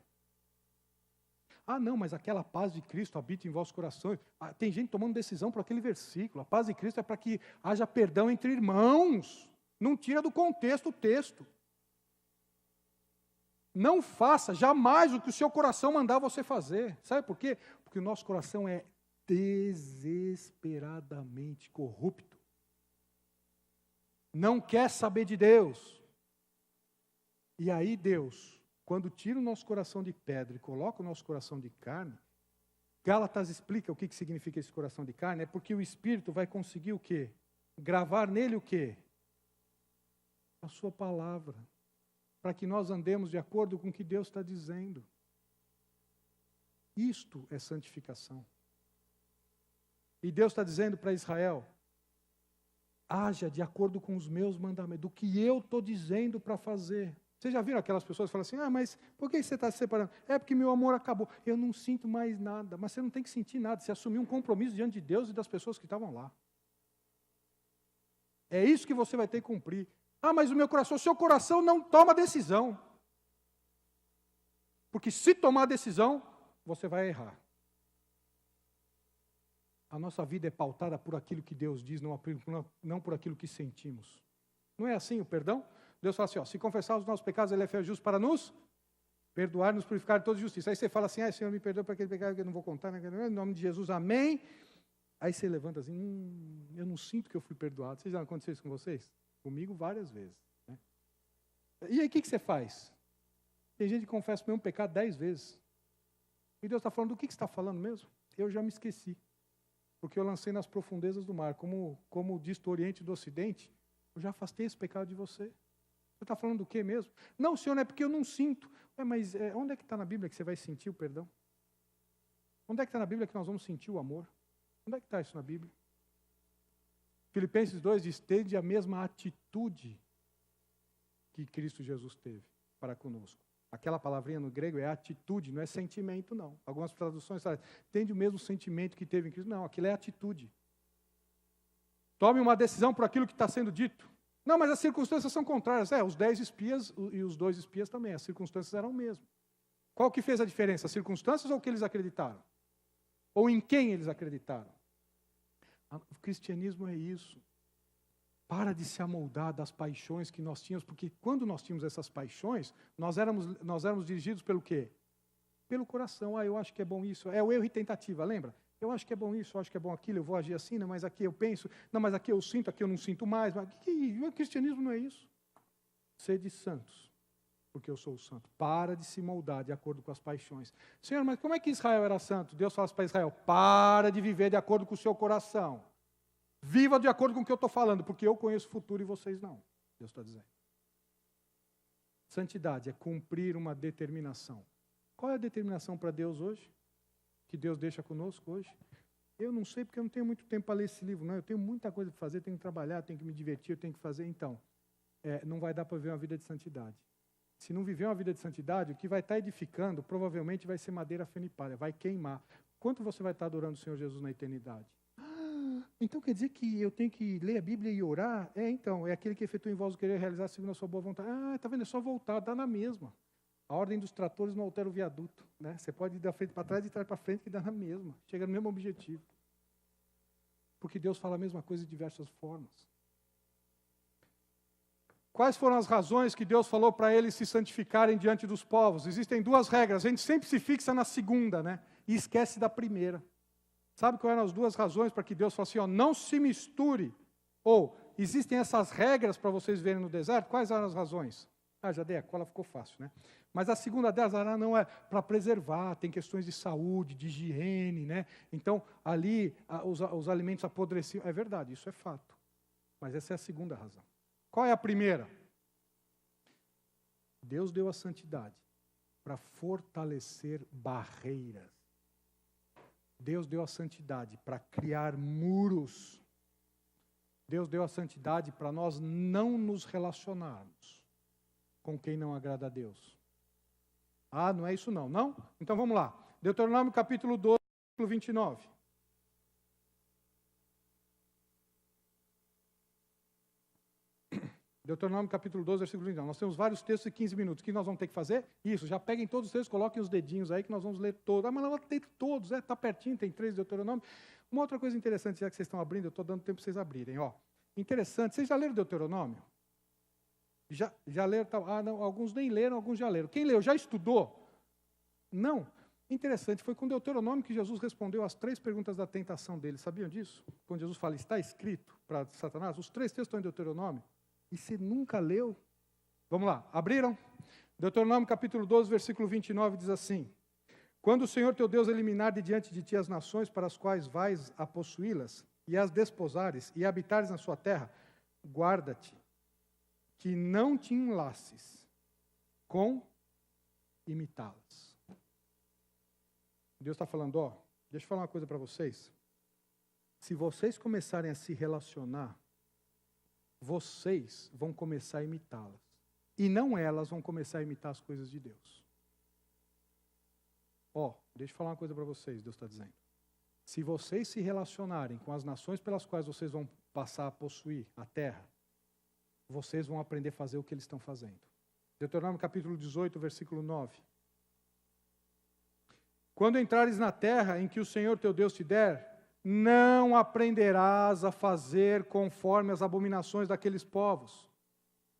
Não, mas aquela paz de Cristo habita em vossos corações. Tem gente tomando decisão por aquele versículo. A paz de Cristo é para que haja perdão entre irmãos. Não tira do contexto o texto. Não faça jamais o que o seu coração mandar você fazer. Sabe por quê? Porque o nosso coração é desesperadamente corrupto. Não quer saber de Deus. E aí Deus, quando tira o nosso coração de pedra e coloca o nosso coração de carne, Gálatas explica o que significa esse coração de carne, é porque o Espírito vai conseguir o quê? Gravar nele o quê? A sua palavra. Para que nós andemos de acordo com o que Deus está dizendo. Isto é santificação. E Deus está dizendo para Israel, haja de acordo com os meus mandamentos, do que eu estou dizendo para fazer. Vocês já viram aquelas pessoas que falam assim, mas por que você está se separando? É porque meu amor acabou, eu não sinto mais nada. Mas você não tem que sentir nada, você assumiu um compromisso diante de Deus e das pessoas que estavam lá. É isso que você vai ter que cumprir. Mas o seu coração não toma decisão. Porque se tomar decisão, você vai errar. A nossa vida é pautada por aquilo que Deus diz, não por aquilo que sentimos. Não é assim o perdão? Deus fala assim, se confessar os nossos pecados, Ele é fiel e justo para nos perdoar, nos purificar de toda justiça. Aí você fala assim, Senhor, me perdoa para aquele pecado que eu não vou contar, né? Em nome de Jesus, amém. Aí você levanta assim, eu não sinto que eu fui perdoado. Vocês já aconteceu isso com vocês? Comigo várias vezes. Né? E aí o que você faz? Tem gente que confessa o mesmo pecado 10 vezes. E Deus está falando, do que você está falando mesmo? Eu já me esqueci. Porque eu lancei nas profundezas do mar. Como diz do Oriente e do Ocidente, eu já afastei esse pecado de você. Você está falando do que mesmo? Não, Senhor, não é porque eu não sinto. Mas onde é que está na Bíblia que você vai sentir o perdão? Onde é que está na Bíblia que nós vamos sentir o amor? Onde é que está isso na Bíblia? Filipenses 2 diz, tende a mesma atitude que Cristo Jesus teve para conosco. Aquela palavrinha no grego é atitude, não é sentimento, não. Algumas traduções falam, tende o mesmo sentimento que teve em Cristo. Não, aquilo é atitude. Tome uma decisão por aquilo que está sendo dito. Não, mas as circunstâncias são contrárias. Os 10 espias e os 2 espias também, as circunstâncias eram o mesmo. Qual que fez a diferença? As circunstâncias ou o que eles acreditaram? Ou em quem eles acreditaram? O cristianismo é isso. Para de se amoldar das paixões que nós tínhamos, porque quando nós tínhamos essas paixões, nós éramos dirigidos pelo quê? Pelo coração. Eu acho que é bom isso. É o erro e tentativa, lembra? Eu acho que é bom isso, eu acho que é bom aquilo, eu vou agir assim, não, mas aqui eu penso, não, mas aqui eu sinto, aqui eu não sinto mais. Mas o cristianismo não é isso. Sede santos, porque eu sou o santo. Para de se moldar de acordo com as paixões. Senhor, mas como é que Israel era santo? Deus fala para Israel, para de viver de acordo com o seu coração. Viva de acordo com o que eu estou falando, porque eu conheço o futuro e vocês não. Deus está dizendo. Santidade é cumprir uma determinação. Qual é a determinação para Deus hoje? Que Deus deixa conosco hoje? Eu não sei, porque eu não tenho muito tempo para ler esse livro, não. Eu tenho muita coisa para fazer, tenho que trabalhar, tenho que me divertir, eu tenho que fazer. Então, não vai dar para viver uma vida de santidade. Se não viver uma vida de santidade, o que vai estar edificando provavelmente vai ser madeira fenipalha, vai queimar. Quanto você vai estar adorando o Senhor Jesus na eternidade? Então quer dizer que eu tenho que ler a Bíblia e orar? Então, é aquele que efetua em vós o querer realizar segundo a sua boa vontade. Tá vendo? É só voltar, dá na mesma. A ordem dos tratores não altera o viaduto, né? Você pode ir da frente para trás e de trás para frente que dá na mesma. Chega no mesmo objetivo. Porque Deus fala a mesma coisa de diversas formas. Quais foram as razões que Deus falou para eles se santificarem diante dos povos? Existem 2 regras. A gente sempre se fixa na segunda, né? E esquece da primeira. Sabe quais eram as 2 razões para que Deus falasse assim, não se misture? Ou, existem essas regras para vocês verem no deserto? Quais eram as razões? Já dei a cola, ficou fácil, né? Mas a segunda delas, não é para preservar, tem questões de saúde, de higiene, né? Então, ali, os alimentos apodreciam. É verdade, isso é fato. Mas essa é a segunda razão. Qual é a primeira? Deus deu a santidade para fortalecer barreiras. Deus deu a santidade para criar muros. Deus deu a santidade para nós não nos relacionarmos com quem não agrada a Deus. Não é isso não, não? Então vamos lá. Deuteronômio capítulo 12, versículo 29. Deuteronômio capítulo 12, versículo 29. Nós temos vários textos de 15 minutos. O que nós vamos ter que fazer? Isso, já peguem todos os textos, coloquem os dedinhos aí que nós vamos ler todos. Mas não vamos ler todos, está pertinho, tem 3 Deuteronômio. Uma outra coisa interessante, já que vocês estão abrindo, eu estou dando tempo para vocês abrirem. Interessante, vocês já leram Deuteronômio? Já leram? Não, alguns nem leram, alguns já leram. Quem leu, já estudou? Não. Interessante, foi com Deuteronômio que Jesus respondeu as 3 perguntas da tentação dele. Sabiam disso? Quando Jesus fala, está escrito para Satanás, os 3 textos estão em Deuteronômio. E você nunca leu? Vamos lá, abriram? Deuteronômio capítulo 12, versículo 29 diz assim: quando o Senhor teu Deus eliminar de diante de ti as nações para as quais vais a possuí-las, e as desposares, e habitares na sua terra, guarda-te, que não te enlaces com imitá-las. Deus está falando, deixa eu falar uma coisa para vocês. Se vocês começarem a se relacionar, vocês vão começar a imitá-las. E não elas vão começar a imitar as coisas de Deus. Deixa eu falar uma coisa para vocês, Deus está dizendo. Se vocês se relacionarem com as nações pelas quais vocês vão passar a possuir a terra, vocês vão aprender a fazer o que eles estão fazendo. Deuteronômio capítulo 18, versículo 9. Quando entrares na terra em que o Senhor teu Deus te der, não aprenderás a fazer conforme as abominações daqueles povos.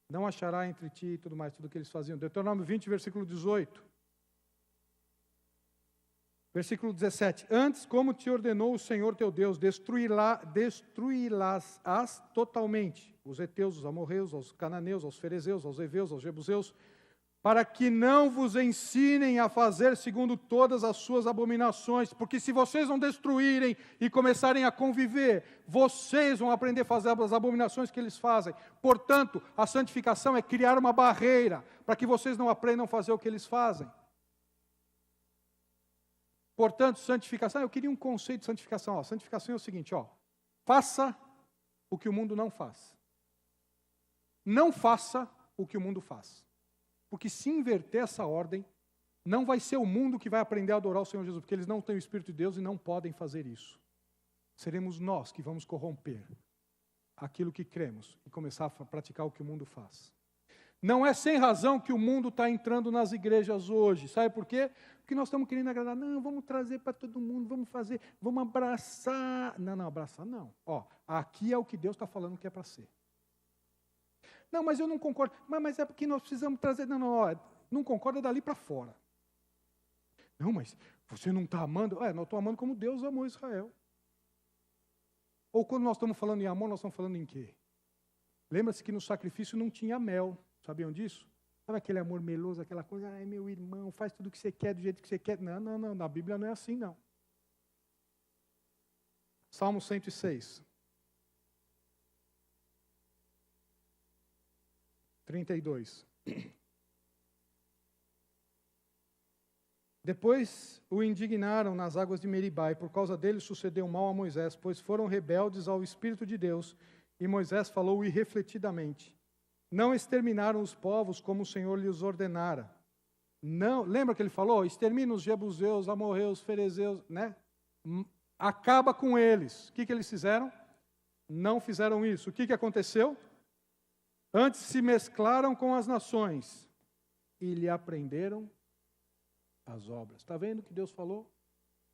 Não achará entre ti e tudo mais, tudo que eles faziam. Deuteronômio 20, versículo 18. Versículo 17. Antes, como te ordenou o Senhor teu Deus, destruí-las totalmente. Os heteus, os amorreus, os cananeus, os ferezeus, os heveus, os jebuseus, para que não vos ensinem a fazer segundo todas as suas abominações, porque se vocês não destruírem e começarem a conviver, vocês vão aprender a fazer as abominações que eles fazem. Portanto, a santificação é criar uma barreira, para que vocês não aprendam a fazer o que eles fazem. Portanto, santificação, eu queria um conceito de santificação. Santificação é o seguinte, faça o que o mundo não faz. Não faça o que o mundo faz. Porque se inverter essa ordem, não vai ser o mundo que vai aprender a adorar o Senhor Jesus, porque eles não têm o Espírito de Deus e não podem fazer isso. Seremos nós que vamos corromper aquilo que cremos e começar a praticar o que o mundo faz. Não é sem razão que o mundo está entrando nas igrejas hoje. Sabe por quê? Porque nós estamos querendo agradar. Não, vamos trazer para todo mundo, vamos fazer, vamos abraçar. Não, abraçar não. Aqui é o que Deus está falando que é para ser. Não, mas eu não concordo. Mas é porque nós precisamos trazer. Não concorda dali para fora. Não, mas você não está amando? Nós estamos amando como Deus amou Israel. Ou quando nós estamos falando em amor, nós estamos falando em quê? Lembra-se que no sacrifício não tinha mel. Sabiam disso? Sabe aquele amor meloso, aquela coisa, meu irmão, faz tudo o que você quer, do jeito que você quer. Não, na Bíblia não é assim, não. Salmo 106. 32. Depois o indignaram nas águas de Meribá, e por causa dele sucedeu mal a Moisés, pois foram rebeldes ao Espírito de Deus, e Moisés falou irrefletidamente. Não exterminaram os povos como o Senhor lhes ordenara. Não, lembra que ele falou? Extermina os jebuseus, amorreus, ferezeus, né? Acaba com eles. O que eles fizeram? Não fizeram isso. O que aconteceu? Antes se mesclaram com as nações e lhe aprenderam as obras. Está vendo o que Deus falou?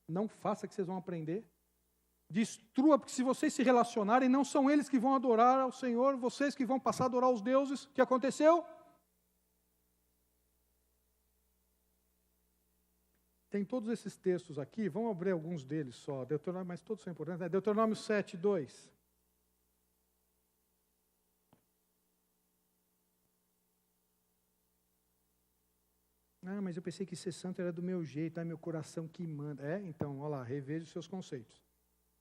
Não faça que vocês vão aprender. Destrua, porque se vocês se relacionarem, não são eles que vão adorar ao Senhor, vocês que vão passar a adorar os deuses. O que aconteceu? Tem todos esses textos aqui, vamos abrir alguns deles só, Deuteronômio, mas todos são importantes. Deuteronômio 7, 2. Mas eu pensei que ser santo era do meu jeito, meu coração que manda. Então, olha lá, reveja os seus conceitos.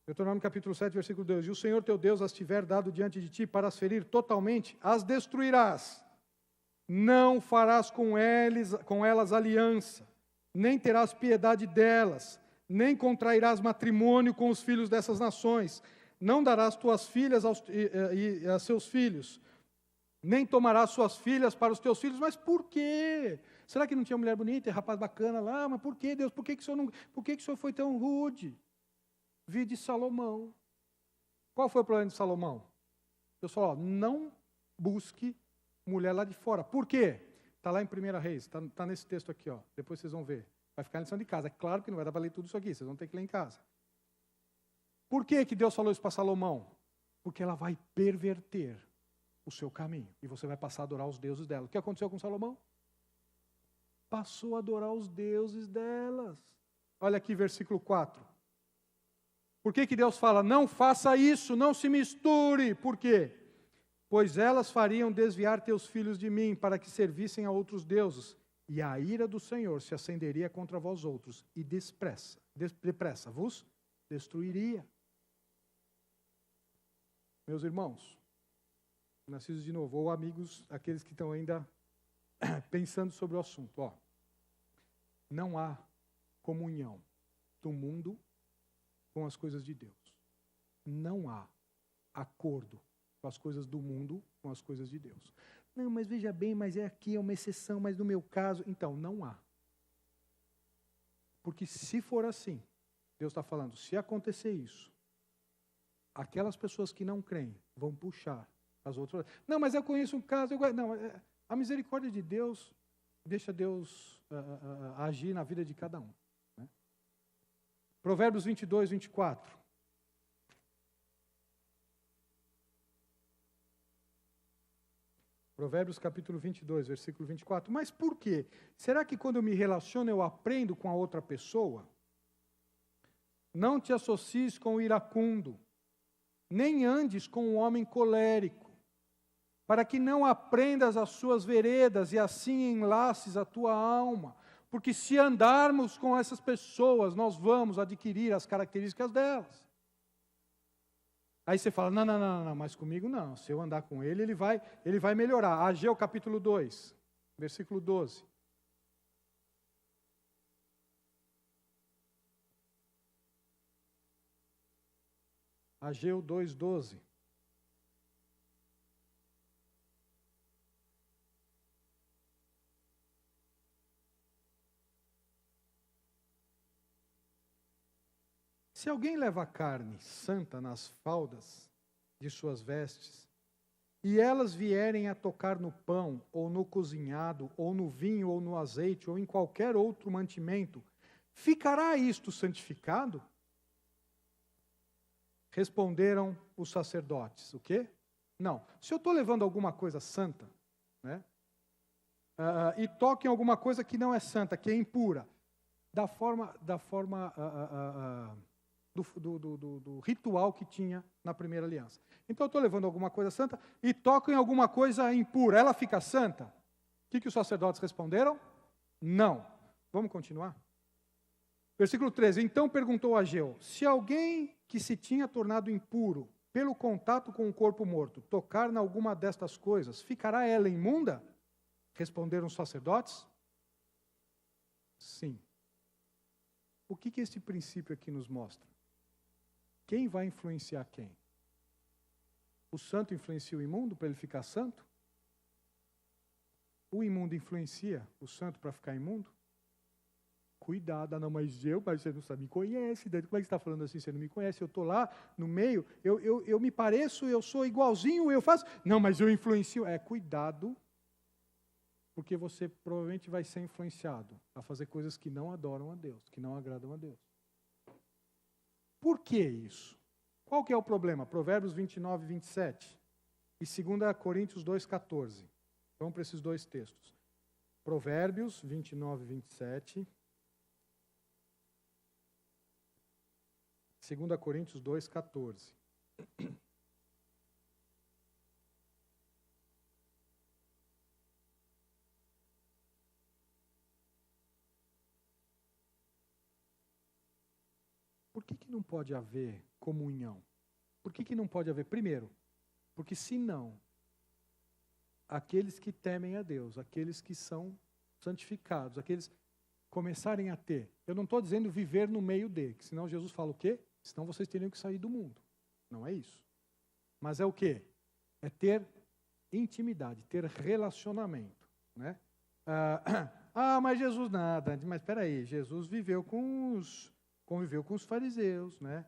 Deuteronômio capítulo 7, versículo 2. E o Senhor teu Deus as tiver dado diante de ti para as ferir totalmente, as destruirás. Não farás com elas aliança, nem terás piedade delas, nem contrairás matrimônio com os filhos dessas nações. Não darás tuas filhas a seus filhos, nem tomarás suas filhas para os teus filhos. Mas por quê? Será que não tinha mulher bonita e rapaz bacana lá? Mas por que, Deus? Por que o Senhor foi tão rude? Vi de Salomão. Qual foi o problema de Salomão? Deus falou, não busque mulher lá de fora. Por quê? Está lá em 1 Reis, está nesse texto aqui, depois vocês vão ver. Vai ficar em lição de casa. É claro que não vai dar para ler tudo isso aqui, vocês vão ter que ler em casa. Por que Deus falou isso para Salomão? Porque ela vai perverter o seu caminho e você vai passar a adorar os deuses dela. O que aconteceu com Salomão? Passou a adorar os deuses delas. Olha aqui, versículo 4. Por que Deus fala, não faça isso, não se misture? Por quê? Pois elas fariam desviar teus filhos de mim, para que servissem a outros deuses, e a ira do Senhor se acenderia contra vós outros, e depressa vos destruiria. Meus irmãos, nascidos de novo, ou amigos, aqueles que estão ainda pensando sobre o assunto, não há comunhão do mundo com as coisas de Deus. Não há acordo com as coisas do mundo com as coisas de Deus. Não, mas veja bem, mas aqui é uma exceção, mas no meu caso, então, não há. Porque se for assim, Deus está falando, se acontecer isso, aquelas pessoas que não creem vão puxar as outras. Não, mas eu conheço um caso, não, a misericórdia de Deus deixa Deus agir na vida de cada um. Provérbios 22, 24. Provérbios capítulo 22, versículo 24. Mas por quê? Será que quando eu me relaciono eu aprendo com a outra pessoa? Não te associes com o iracundo, nem andes com o homem colérico, para que não aprendas as suas veredas e assim enlaces a tua alma. Porque se andarmos com essas pessoas, nós vamos adquirir as características delas. Aí você fala, não, mas comigo não. Se eu andar com ele, ele vai melhorar. Ageu capítulo 2, versículo 12. Ageu 2, 12. Se alguém leva carne santa nas faldas de suas vestes, e elas vierem a tocar no pão, ou no cozinhado, ou no vinho, ou no azeite, ou em qualquer outro mantimento, ficará isto santificado? Responderam os sacerdotes. O quê? Não. Se eu estou levando alguma coisa santa, né, e toco em alguma coisa que não é santa, que é impura, do ritual que tinha na primeira aliança. Então eu estou levando alguma coisa santa e toco em alguma coisa impura. Ela fica santa? O que os sacerdotes responderam? Não. Vamos continuar? Versículo 13. Então perguntou Ageu: se alguém que se tinha tornado impuro pelo contato com o corpo morto tocar em alguma destas coisas, ficará ela imunda? Responderam os sacerdotes: sim. O que esse princípio aqui nos mostra? Quem vai influenciar quem? O santo influencia o imundo para ele ficar santo? O imundo influencia o santo para ficar imundo? Cuidado, não, mas você não sabe, me conhece, como é que você está falando assim, você não me conhece, eu estou lá no meio, eu me pareço, eu sou igualzinho, eu faço, não, mas eu influencio, cuidado, porque você provavelmente vai ser influenciado a fazer coisas que não adoram a Deus, que não agradam a Deus. Por que isso? Qual que é o problema? Provérbios 29, 27 e 2 Coríntios 2, 14. Vamos para esses dois textos. Provérbios 29, 27. 2 Coríntios 2, 14. Por que não pode haver comunhão? Por que não pode haver? Primeiro, porque senão, aqueles que temem a Deus, aqueles que são santificados, aqueles começarem a ter, eu não estou dizendo viver no meio de, que senão Jesus fala o quê? Senão vocês teriam que sair do mundo. Não é isso. Mas é o quê? É ter intimidade, ter relacionamento. Né? Mas Jesus nada. Mas espera aí, Jesus conviveu com os fariseus, né?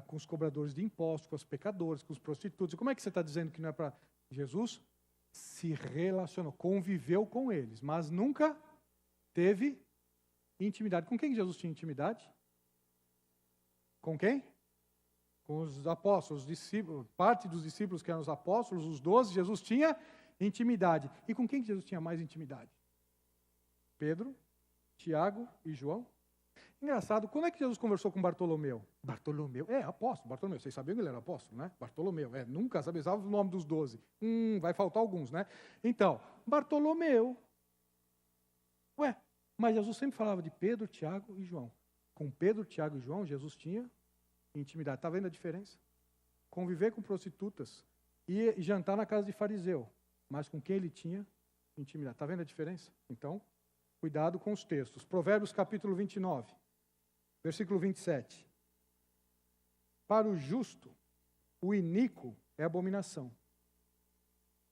Com os cobradores de impostos, com os pecadores, com os prostitutos. E como é que você está dizendo que não é para... Jesus se relacionou, conviveu com eles, mas nunca teve intimidade. Com quem Jesus tinha intimidade? Com quem? Com os apóstolos, os discípulos, parte dos discípulos que eram os apóstolos, os 12, Jesus tinha intimidade. E com quem Jesus tinha mais intimidade? Pedro, Tiago e João. Engraçado, quando é que Jesus conversou com Bartolomeu? Bartolomeu, apóstolo, Bartolomeu, vocês sabiam que ele era apóstolo, né? Bartolomeu, nunca sabia o nome dos 12. Vai faltar alguns, né? Então, Bartolomeu. Mas Jesus sempre falava de Pedro, Tiago e João. Com Pedro, Tiago e João, Jesus tinha intimidade. Está vendo a diferença? Conviver com prostitutas e jantar na casa de fariseu. Mas com quem ele tinha intimidade. Está vendo a diferença? Então, cuidado com os textos. Provérbios capítulo 29, versículo 27. Para o justo, o iníquo é abominação.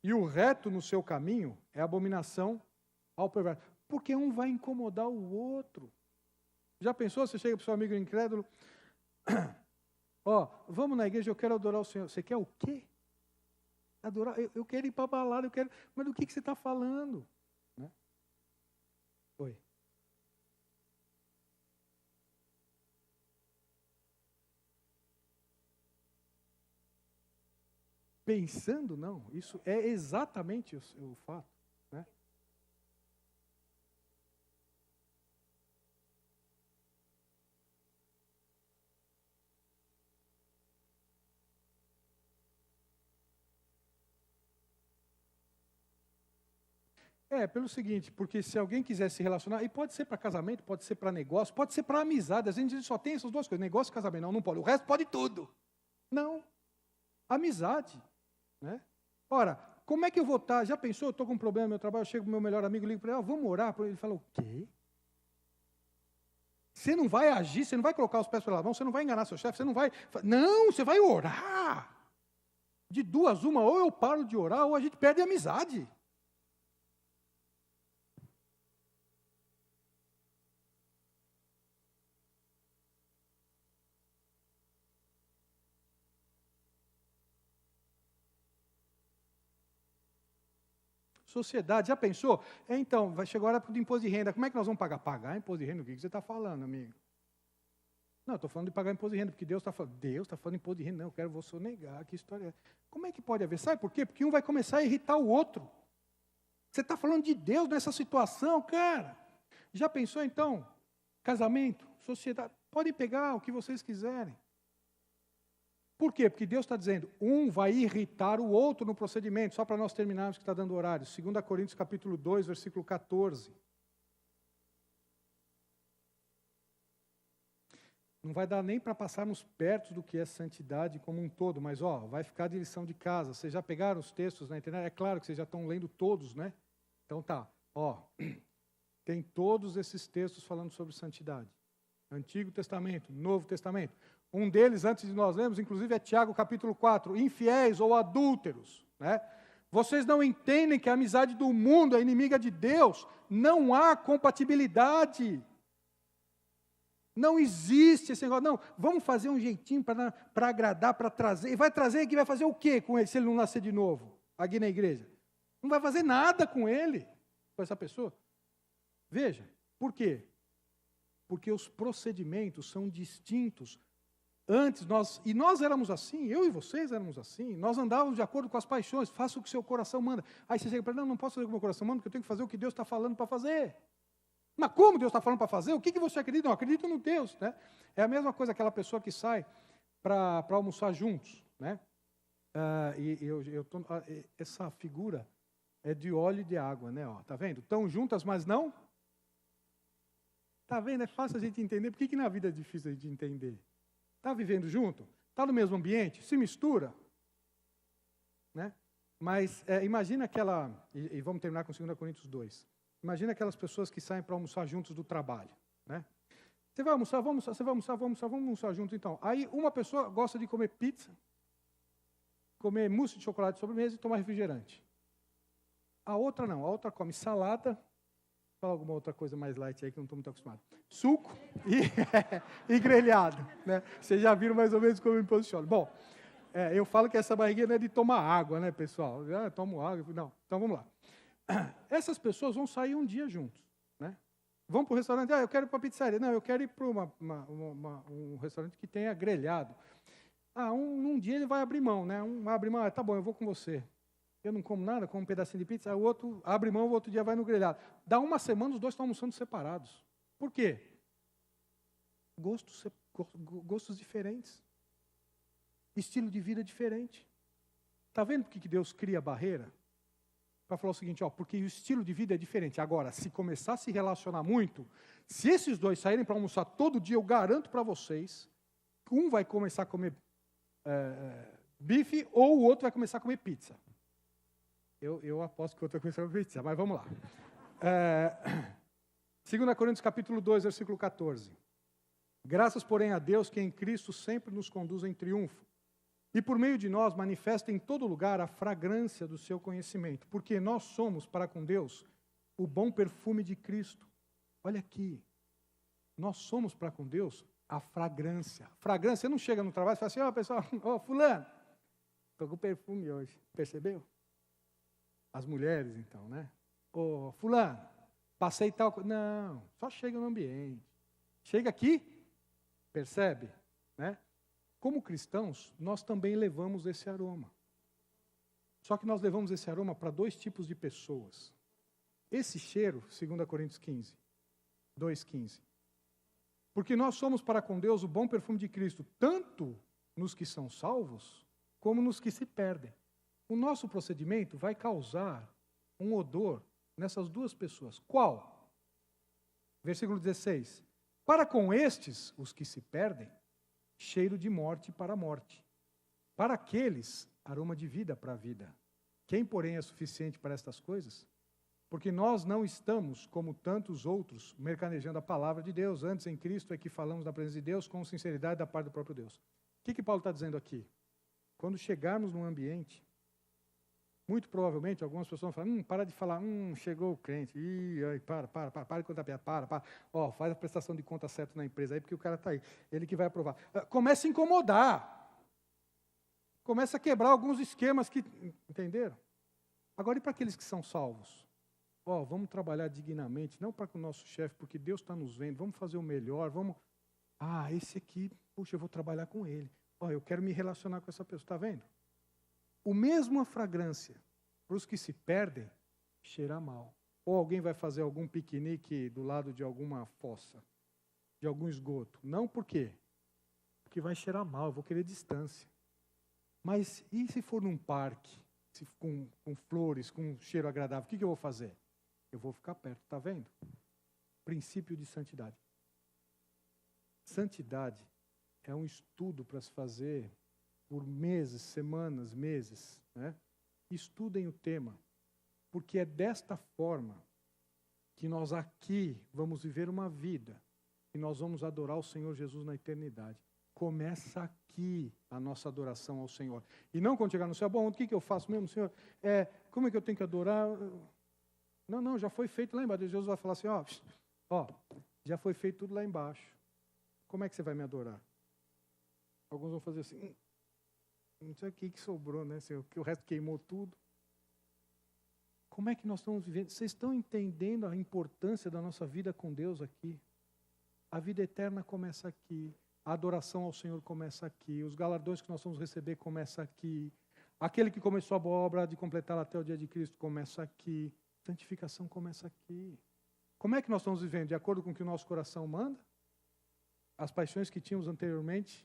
E o reto no seu caminho é abominação ao perverso. Porque um vai incomodar o outro. Já pensou? Você chega para o seu amigo incrédulo, vamos na igreja, eu quero adorar o Senhor. Você quer o quê? Adorar? Eu quero ir para a balada, mas do que você está falando? Né? Oi. Pensando, não. Isso é exatamente o fato. Né? Pelo seguinte, porque se alguém quiser se relacionar, e pode ser para casamento, pode ser para negócio, pode ser para amizade, às vezes a gente só tem essas duas coisas, negócio e casamento, não pode, o resto pode tudo. Não, amizade. Né? Ora, como é que eu vou estar? Já pensou, eu estou com um problema no meu trabalho, eu chego para o meu melhor amigo, ligo para ele, vamos orar? Ele fala, o quê? Você não vai agir, você não vai colocar os pés pela mão, você não vai enganar seu chefe, você não vai... Não, você vai orar. De duas, uma, ou eu paro de orar, ou a gente perde a amizade. sociedade. Já pensou? Então, vai chegar a hora do imposto de renda. Como é que nós vamos pagar? Pagar imposto de renda? O que você está falando, amigo? Não, estou falando de pagar imposto de renda, porque Deus está falando de imposto de renda. Não, eu quero, vou sonegar. Que história é? Como é que pode haver? Sabe por quê? Porque um vai começar a irritar o outro. Você está falando de Deus nessa situação, cara. Já pensou, então? Casamento, sociedade, podem pegar o que vocês quiserem. Por quê? Porque Deus está dizendo, um vai irritar o outro no procedimento, só para nós terminarmos que está dando horário. 2 Coríntios capítulo 2, versículo 14. Não vai dar nem para passarmos perto do que é santidade como um todo, mas vai ficar de lição de casa. Vocês já pegaram os textos na internet? É claro que vocês já estão lendo todos, né? Então tá, tem todos esses textos falando sobre santidade. Antigo Testamento, Novo Testamento. Um deles, antes de nós lermos, inclusive, é Tiago capítulo 4, infiéis ou adúlteros, né? Vocês não entendem que a amizade do mundo é inimiga de Deus? Não há compatibilidade. Não existe esse negócio. Não, vamos fazer um jeitinho para agradar, para trazer. E vai trazer que vai fazer o quê com ele, se ele não nascer de novo, aqui na igreja? Não vai fazer nada com ele, com essa pessoa. Veja, por quê? Porque os procedimentos são distintos. Antes, nós éramos assim, eu e vocês éramos assim, nós andávamos de acordo com as paixões, faça o que seu coração manda. Aí você chega para ele, não posso fazer o que o meu coração manda, porque eu tenho que fazer o que Deus está falando para fazer. Mas como Deus está falando para fazer? O que você acredita? Não, acredito no Deus. Né? É a mesma coisa aquela pessoa que sai para almoçar juntos. Né? Essa figura é de óleo e de água, né? Tá vendo? Estão juntas, mas não. Tá vendo? É fácil a gente entender. Por que na vida é difícil a gente entender? Está vivendo junto? Está no mesmo ambiente? Se mistura? Né? Mas imagina aquela... E vamos terminar com 2 Coríntios 2. Imagina aquelas pessoas que saem para almoçar juntos do trabalho. Né? Você vai almoçar? Vamos almoçar juntos então. Aí uma pessoa gosta de comer pizza, comer mousse de chocolate de sobremesa e tomar refrigerante. A outra não, a outra come salada, fala alguma outra coisa mais light aí que eu não estou muito acostumado. Suco e grelhado. Né? Vocês já viram mais ou menos como eu me posiciono. Bom, eu falo que essa barriguinha não é de tomar água, né, pessoal? Tomo água. Não, então vamos lá. Essas pessoas vão sair um dia juntos. Né? Vão para o restaurante, eu quero ir para a pizzaria. Não, eu quero ir para um restaurante que tenha grelhado. Um dia ele vai abrir mão, né? Um abre mão, tá bom, eu vou com você. Eu não como nada, como um pedacinho de pizza, o outro abre mão, o outro dia vai no grelhado. Dá uma semana, os dois estão almoçando separados. Por quê? Gostos diferentes. Estilo de vida diferente. Está vendo por que Deus cria barreira? Para falar o seguinte, porque o estilo de vida é diferente. Agora, se começar a se relacionar muito, se esses dois saírem para almoçar todo dia, eu garanto para vocês, que um vai começar a comer bife ou o outro vai começar a comer pizza. Eu aposto que o outro vai começar a comer pizza, mas vamos lá. 2 Coríntios capítulo 2, versículo 14. Graças, porém, a Deus que em Cristo sempre nos conduz em triunfo. E por meio de nós manifesta em todo lugar a fragrância do seu conhecimento. Porque nós somos, para com Deus, o bom perfume de Cristo. Olha aqui. Nós somos, para com Deus, a fragrância. Fragrância, você não chega no trabalho e fala assim, pessoal, fulano, estou com perfume hoje. Percebeu? As mulheres, então, né? Fulano, passei tal coisa. Não, só chega no ambiente. Chega aqui, percebe? Né? Como cristãos, nós também levamos esse aroma. Só que nós levamos esse aroma para dois tipos de pessoas. Esse cheiro, 2 Coríntios 15, 2,15. Porque nós somos para com Deus o bom perfume de Cristo, tanto nos que são salvos, como nos que se perdem. O nosso procedimento vai causar um odor nessas duas pessoas. Qual? Versículo 16. Para com estes, os que se perdem, cheiro de morte para a morte. Para aqueles, aroma de vida para a vida. Quem, porém, é suficiente para estas coisas? Porque nós não estamos, como tantos outros, mercanejando a palavra de Deus. Antes, em Cristo, é que falamos da presença de Deus com sinceridade da parte do próprio Deus. O que Paulo está dizendo aqui? Quando chegarmos num ambiente, muito provavelmente, algumas pessoas vão falar, para de falar, chegou o crente, para de contar piada, para. Faz a prestação de conta certa na empresa aí, porque o cara está aí, ele que vai aprovar. Começa a incomodar. Começa a quebrar alguns esquemas que, entenderam? Agora, e para aqueles que são salvos? Vamos trabalhar dignamente, não para o nosso chefe, porque Deus está nos vendo, vamos fazer o melhor, vamos... esse aqui, puxa, eu vou trabalhar com ele. Eu quero me relacionar com essa pessoa, está vendo? O mesmo a fragrância, para os que se perdem, cheira mal. Ou alguém vai fazer algum piquenique do lado de alguma fossa, de algum esgoto. Não por quê? Porque vai cheirar mal, eu vou querer distância. Mas e se for num parque, com flores, com um cheiro agradável, o que eu vou fazer? Eu vou ficar perto, está vendo? Princípio de santidade. Santidade é um estudo para se fazer por meses, semanas, meses. Né? Estudem o tema, porque é desta forma que nós aqui vamos viver uma vida e nós vamos adorar o Senhor Jesus na eternidade. Começa aqui a nossa adoração ao Senhor. E não quando chegar no céu, o que eu faço mesmo, Senhor? Como é que eu tenho que adorar? Não, já foi feito lá embaixo. Jesus vai falar assim, já foi feito tudo lá embaixo. Como é que você vai me adorar? Alguns vão fazer assim, não sei o que sobrou, né, Senhor? Que o resto queimou tudo. Como é que nós estamos vivendo? Vocês estão entendendo a importância da nossa vida com Deus aqui? A vida eterna começa aqui. A adoração ao Senhor começa aqui. Os galardões que nós vamos receber começa aqui. Aquele que começou a boa obra de completá-la até o dia de Cristo começa aqui. Santificação começa aqui. Como é que nós estamos vivendo? De acordo com o que o nosso coração manda? As paixões que tínhamos anteriormente?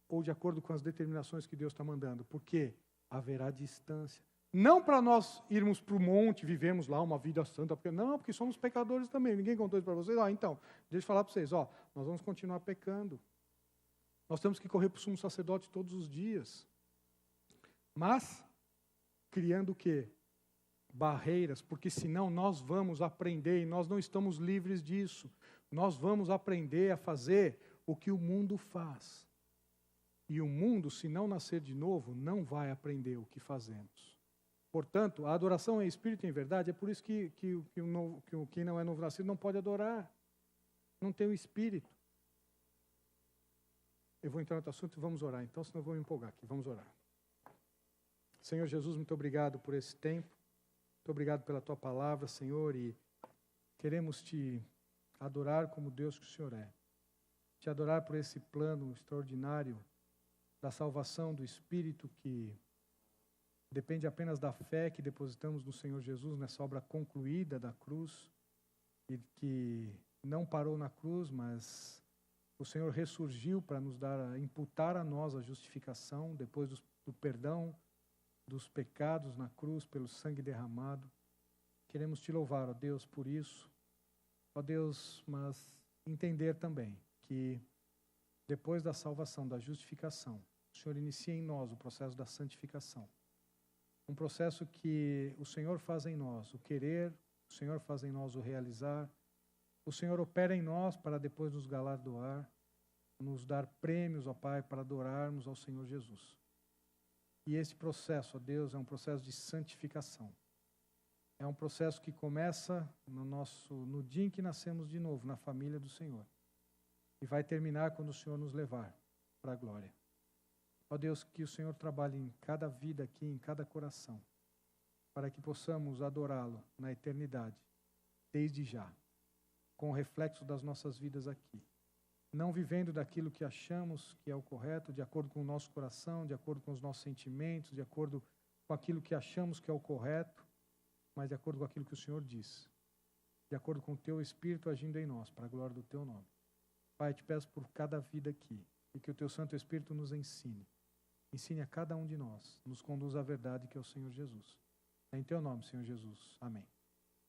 Ou de acordo com as determinações que Deus está mandando? Porque haverá distância. Não para nós irmos para o monte, vivemos lá uma vida santa, porque somos pecadores também. Ninguém contou isso para vocês. Então, deixa eu falar para vocês, nós vamos continuar pecando. Nós temos que correr para o sumo sacerdote todos os dias. Mas, criando o quê? Barreiras, porque senão nós vamos aprender, e nós não estamos livres disso. Nós vamos aprender a fazer o que o mundo faz. E o mundo, se não nascer de novo, não vai aprender o que fazemos. Portanto, a adoração é espírito e em verdade, é por isso que quem não é novo nascido não pode adorar. Não tem o espírito. Eu vou entrar no outro assunto e vamos orar, então, senão eu vou me empolgar aqui. Vamos orar. Senhor Jesus, muito obrigado por esse tempo. Muito obrigado pela tua palavra, Senhor, e queremos te adorar como Deus que o Senhor é. Te adorar por esse plano extraordinário da salvação do Espírito que depende apenas da fé que depositamos no Senhor Jesus, nessa obra concluída da cruz, e que não parou na cruz, mas o Senhor ressurgiu para nos imputar a nós a justificação, depois do perdão dos pecados na cruz, pelo sangue derramado. Queremos te louvar, ó Deus, por isso. Ó Deus, mas entender também que depois da salvação, da justificação, o Senhor inicia em nós o processo da santificação. Um processo que o Senhor faz em nós o querer, o Senhor faz em nós o realizar, o Senhor opera em nós para depois nos galardoar, nos dar prêmios, ó Pai, para adorarmos ao Senhor Jesus. E esse processo, ó Deus, é um processo de santificação. É um processo que começa no dia em que nascemos de novo, na família do Senhor. E vai terminar quando o Senhor nos levar para a glória. Ó Deus, que o Senhor trabalhe em cada vida aqui, em cada coração, para que possamos adorá-lo na eternidade, desde já, com o reflexo das nossas vidas aqui. Não vivendo daquilo que achamos que é o correto, de acordo com o nosso coração, de acordo com os nossos sentimentos, de acordo com aquilo que achamos que é o correto, mas de acordo com aquilo que o Senhor diz, de acordo com o Teu Espírito agindo em nós, para a glória do Teu nome. Pai, te peço por cada vida aqui, e que o Teu Santo Espírito nos ensine. Ensine a cada um de nós, nos conduz à verdade que é o Senhor Jesus. É em Teu nome, Senhor Jesus. Amém.